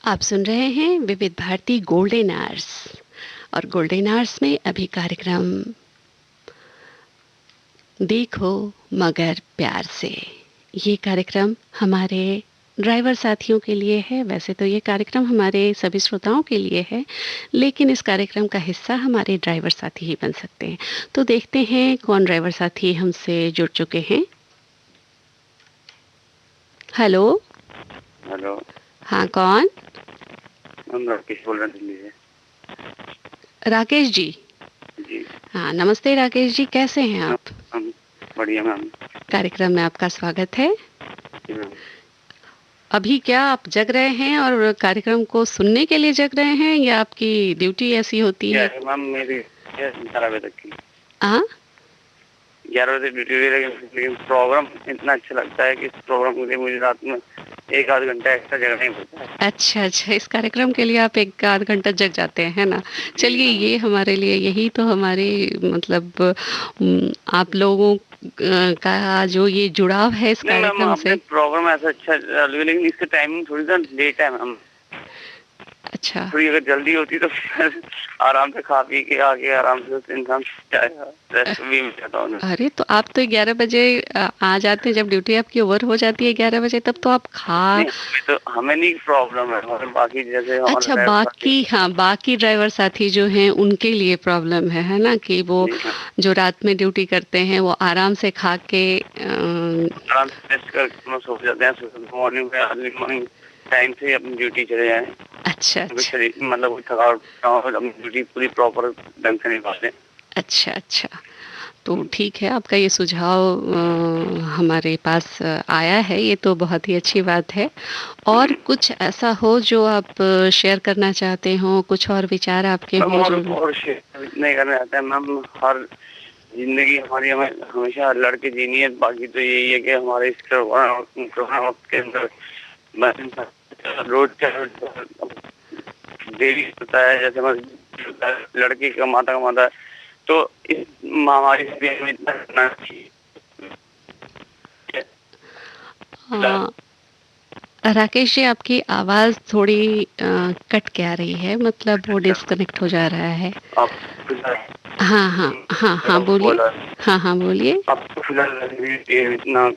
आप सुन रहे हैं विविध भारती गोल्डन आवर्स, और गोल्डन आवर्स में अभी कार्यक्रम देखो मगर प्यार से। ये कार्यक्रम हमारे ड्राइवर साथियों के लिए है। वैसे तो ये कार्यक्रम हमारे सभी श्रोताओं के लिए है, लेकिन इस कार्यक्रम का हिस्सा हमारे ड्राइवर साथी ही बन सकते हैं। तो देखते हैं कौन ड्राइवर साथी हमसे जुड़ चुके हैं। हेलो। हेलो। हाँ, कौन? हम राकेश बोल रहे हैं दिल्ली से। राकेश जी। जी। हाँ, नमस्ते राकेश जी, कैसे हैं आप? हम बढ़िया मैम। कार्यक्रम में आपका स्वागत है। जी मैम। अभी क्या आप जग रहे हैं और कार्यक्रम को सुनने के लिए जग रहे हैं, या आपकी ड्यूटी ऐसी होती है? मैम मेरी 11 बजे तक की। हाँ, 11 बजे ड्यूटी हुई, लेकिन प्रोग्राम इतना अच्छा लगता है कि इस प्रोग्राम के लिए मुझे रात में 1 आध घंटा एक्स्ट्रा जगना ही पड़ता है। अच्छा अच्छा, इस कार्यक्रम के लिए आप 1 आध घंटा जग जाते हैं, है ना? चलिए, ये हमारे लिए, यही तो हमारी मतलब आप लोगों का जो ये जुड़ाव है इस कार्यक्रम से। प्रोग्राम ऐसा अच्छा, लेकिन इसका टाइमिंग थोड़ी सा लेट है मैम। अच्छा, थोड़ी अगर जल्दी होती तो फिर आराम से खा पी के आके आराम से इंसान रेस्ट भी मिल जाता है। अरे तो आप तो 11 बजे आ जाते हैं, जब ड्यूटी आपकी ओवर हो जाती है 11 बजे, तब तो आप खा। तो हमें नहीं प्रॉब्लम है, और बाकी जैसे अच्छा, बाकी, हाँ, बाकी ड्राइवर साथी जो हैं उनके लिए प्रॉब्लम है ना, कि वो जो रात में ड्यूटी करते हैं वो आराम से खा के आराम से रेस्ट करके सो जाते हैं। मॉर्निंग में अर्ली मॉर्निंग टाइम से अपनी ड्यूटी चले जाएं। अच्छा अच्छा, मतलब थकावट ना हो, अपनी ड्यूटी पूरी प्रॉपर ढंग से निभाते। अच्छा अच्छा, तो ठीक है, आपका ये सुझाव हमारे पास आया है, ये तो बहुत ही अच्छी बात है। और कुछ ऐसा हो जो आप शेयर करना चाहते हो, कुछ और विचार आपके हों जो? और शेयर नहीं करना चाहते हैं मैम। हर जिंदगी हमारी हमें हमेशा लड़के जीनी है। बाकी तो यही है कि हमारे इस कोरोना के अंदर रोज डेली होता है, जैसे लड़की कमाता है, तो इस महामारी से हमें इतना करना चाहिए। राकेश जी, आपकी आवाज थोड़ी कट के आ रही है, मतलब वो डिस्कनेक्ट हो जा रहा है। हाँ हाँ हाँ हाँ, बोलिए। हाँ हाँ, बोलिए। अब तो फिलहाल इतना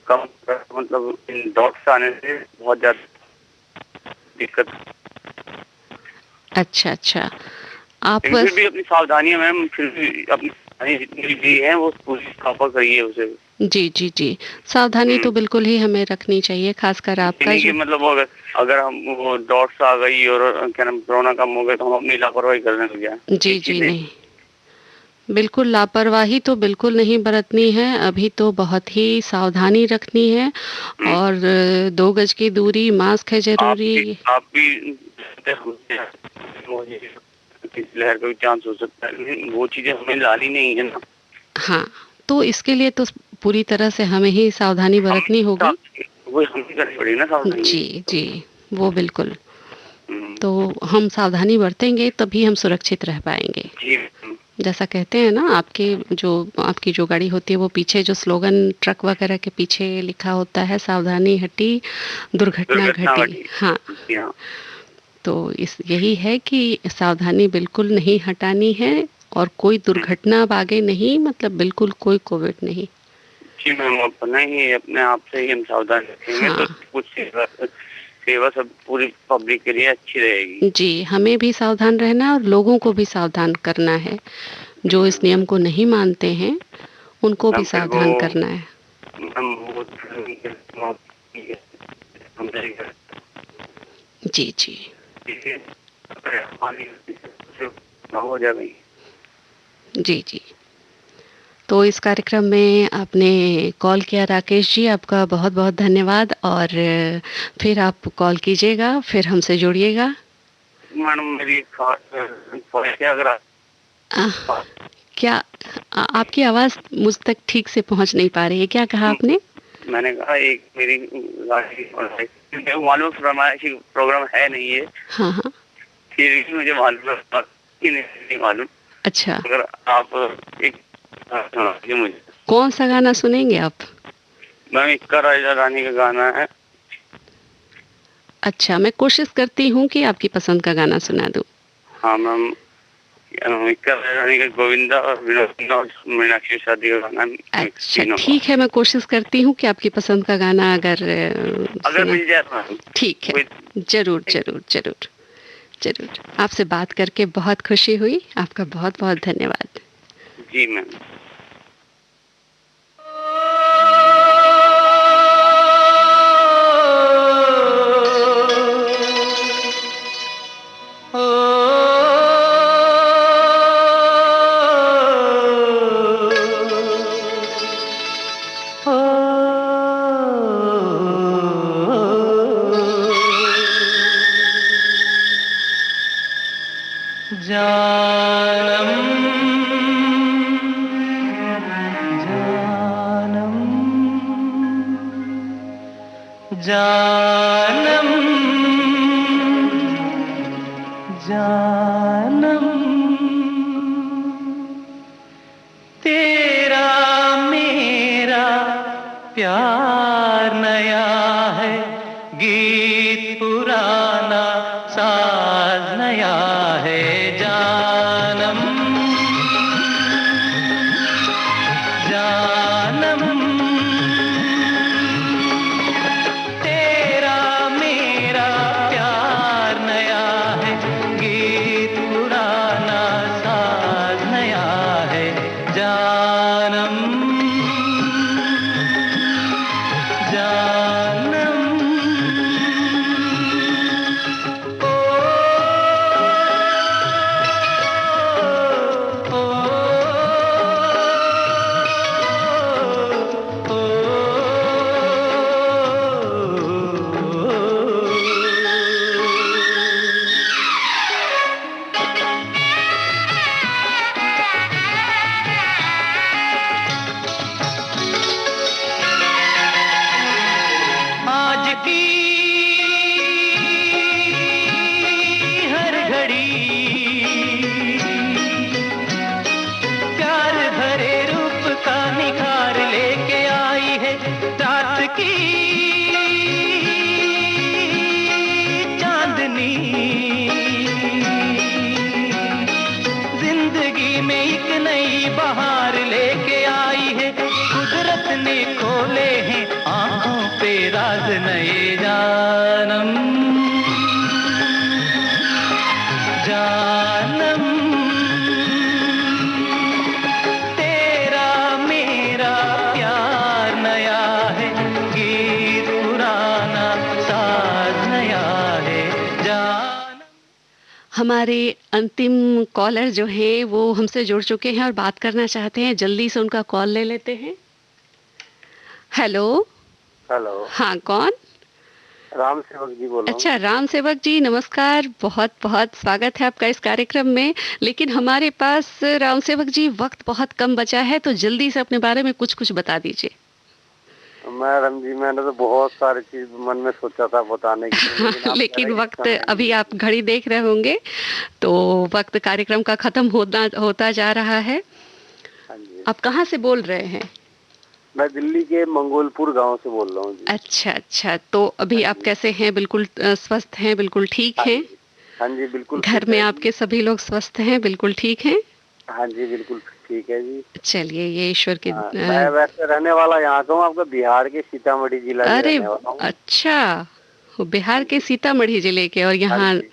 कम, मतलब इन डॉट्स आने से बहुत ज्यादा दिक्कत। अच्छा अच्छा, आप फिर भी अपनी सावधानियां मैम, फिर भी अपनी जितनी भी है वो पूरी प्रॉपर करिए उसे। जी जी जी, सावधानी तो बिल्कुल ही हमें रखनी चाहिए, खासकर आपका जो मतलब अगर हम वो डॉट्स आ गई और क्या नाम कोरोना कम हो गया तो हम अपनी लापरवाही करने लग गए। जी जी, नहीं, बिल्कुल लापरवाही तो बिल्कुल नहीं बरतनी है। अभी तो बहुत ही सावधानी रखनी है, और 2 गज की दूरी, मास्क है जरूरी। आप भी लहर का भी चांस हो सकता है, लेकिन वो चीजें हमें लानी नहीं है ना। हाँ, तो इसके लिए तो पूरी तरह से हमें ही सावधानी बरतनी होगी। वो हमें करनी पड़ेगी ना सावधानी। जी जी, वो बिल्कुल। तो हम सावधानी बरतेंगे तभी हम सुरक्षित रह पाएंगे। जैसा कहते हैं ना, आपकी जो गाड़ी होती है वो पीछे जो स्लोगन ट्रक वगैरह के पीछे लिखा होता है, सावधानी हटी दुर्घटना घटी। हाँ, तो यही है कि सावधानी बिल्कुल नहीं हटानी है, और कोई दुर्घटना अब आगे नहीं, मतलब बिल्कुल कोई कोविड नहीं। जी मैम, अपने आप से ही हम सावधान रखेंगे। हाँ। तो कुछ सेवा सब पूरी पब्लिक के लिए अच्छी रहेगी। जी, हमें भी सावधान रहना है और लोगों को भी सावधान करना है। जो इस नियम को नहीं मानते हैं उनको भी सावधान करना है। जी जी हो जाएगी। जी जी, तो इस कार्यक्रम में आपने कॉल किया राकेश जी, आपका बहुत बहुत धन्यवाद। और फिर आप कॉल कीजिएगा, फिर हमसे जुड़िएगा। मैडम मेरी क्या आपकी आवाज़ मुझ तक ठीक से पहुंच नहीं पा रही है, क्या कहा आपने? मैंने कहा एक मेरी मालूम प्रोग्राम है नहीं है। हाँ हाँ, फिर मुझे मालूम नहीं मालूम। अच्छा, अगर आप एक मुझे कौन सा गाना सुनेंगे आप? मैम, इक्का राजा रानी का गाना है। अच्छा, मैं कोशिश करती हूँ कि आपकी पसंद का गाना सुना दूँ। हाँ मैम, रानी का गोविंदा और विनोद और मीनाक्षी शादी का गाना अच्छा, तीनों। ठीक है, मैं कोशिश करती हूँ कि आपकी पसंद का गाना अगर अगर सुना। मिल जाए तो मैम। ठीक है, जरूर जरूर जरूर जरूर। आपसे बात करके बहुत खुशी हुई, आपका बहुत बहुत धन्यवाद। जी मैम। जानम जानम जानम जानम तेरा मेरा प्यार नया है, गीत पुराना साज नया है। जानम जानम तेरा मेरा प्यार नया है, गीत पुराना साज नया है। जानम जानम आज की हर घड़ी प्यार भरे रूप का निखार लेके आई है। रात की चांदनी जिंदगी में एक नई बहार लेके आई है। कुदरत ने खोले हैं आंखों पे राज नए। जानम जानम तेरा मेरा प्यार नया है, गीत पुराना साज नया है। जानम हमारे अंतिम कॉलर जो हैं वो हमसे जुड़ चुके हैं और बात करना चाहते हैं, जल्दी से उनका कॉल ले लेते हैं। हेलो। हेलो, हाँ, कौन? राम सेवक जी बोल रहा हूँ। अच्छा, राम सेवक जी, नमस्कार। बहुत बहुत स्वागत है आपका इस कार्यक्रम में। लेकिन हमारे पास राम सेवक जी वक्त बहुत कम बचा है, तो जल्दी से अपने बारे में कुछ कुछ बता दीजिए। मैडम जी, मैंने तो बहुत सारी चीज मन में सोचा था बताने की, लेकिन आप लेकिन कह रहे हैं वक्त, कि समय अभी नहीं। आप घड़ी देख रहे होंगे तो वक्त कार्यक्रम का खत्म होता जा रहा है। हाँ जी, आप कहाँ से बोल रहे हैं? मैं दिल्ली के मंगोलपुर गांव से बोल रहा हूँ जी। अच्छा अच्छा, तो अभी हाँ आप जी। कैसे हैं? बिल्कुल स्वस्थ हैं? बिल्कुल ठीक हाँ हैं? जी, हाँ जी, बिल्कुल घर फिट में है जी। आपके सभी लोग स्वस्थ हैं? बिल्कुल ठीक हैं? हाँ जी, बिल्कुल ठीक है जी। चलिए, ये ईश्वर की हाँ, मैं वैसे रहने वाला यहाँ का हूँ, आपका बिहार के सीतामढ़ी जिला के अरे रहने वाला हूँ। अच्छा, वो हाँ बिहार के जी, सीतामढ़ी जिले के, और हाँ यहाँ जी,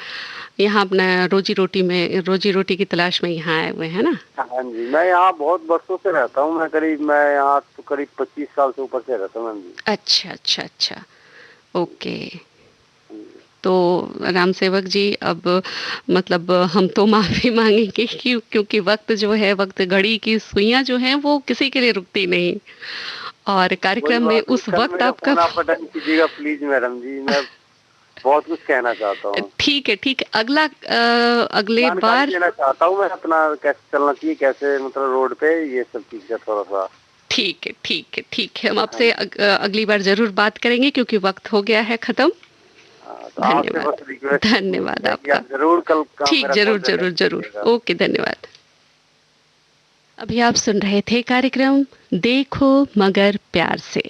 यहाँ अपना रोजी रोटी की तलाश में यहाँ आए हुए हैं ना? हाँ जी। मैं यहाँ बहुत वर्षों से रहता हूँ। मैं यहाँ तो करीब 25 साल से ऊपर से रहता हूँ मैम जी। अच्छा अच्छा अच्छा, ओके। हाँ जी। तो राम सेवक जी, अब मतलब हम तो माफी मांगेंगे क्योंकि वक्त जो है, वक्त घड़ी की सुइयां जो हैं वो किसी के लिए रुकती नहीं, और कोई कार्यक्रम में बात नहीं, उस कल वक्त मेरा आपका फोन आप अटेंड कीजिएगा प्लीज मैडम जी। मैं बहुत कुछ कहना चाहता हूँ, ठीक है ठीक है, अगले जानकारी बार देना चाहता हूँ मैं अपना, कैसे चलना चाहिए, कैसे मतलब रोड पे, ये सब चीज का थोड़ा सा। ठीक है ठीक है ठीक है, हम हाँ आपसे जी। अगली बार जरूर बात करेंगे क्योंकि वक्त हो गया है खत्म। हाँ, तो आपसे धन्यवाद। बस रिक्वेस्ट धन्यवाद है कि आपका। आप जरूर कल का ठीक, मेरा जरूर कॉल जरूर अटेंड जरूर, कीजिएगा। ओके, धन्यवाद। अभी आप सुन रहे थे कार्यक्रम देखो मगर प्यार से।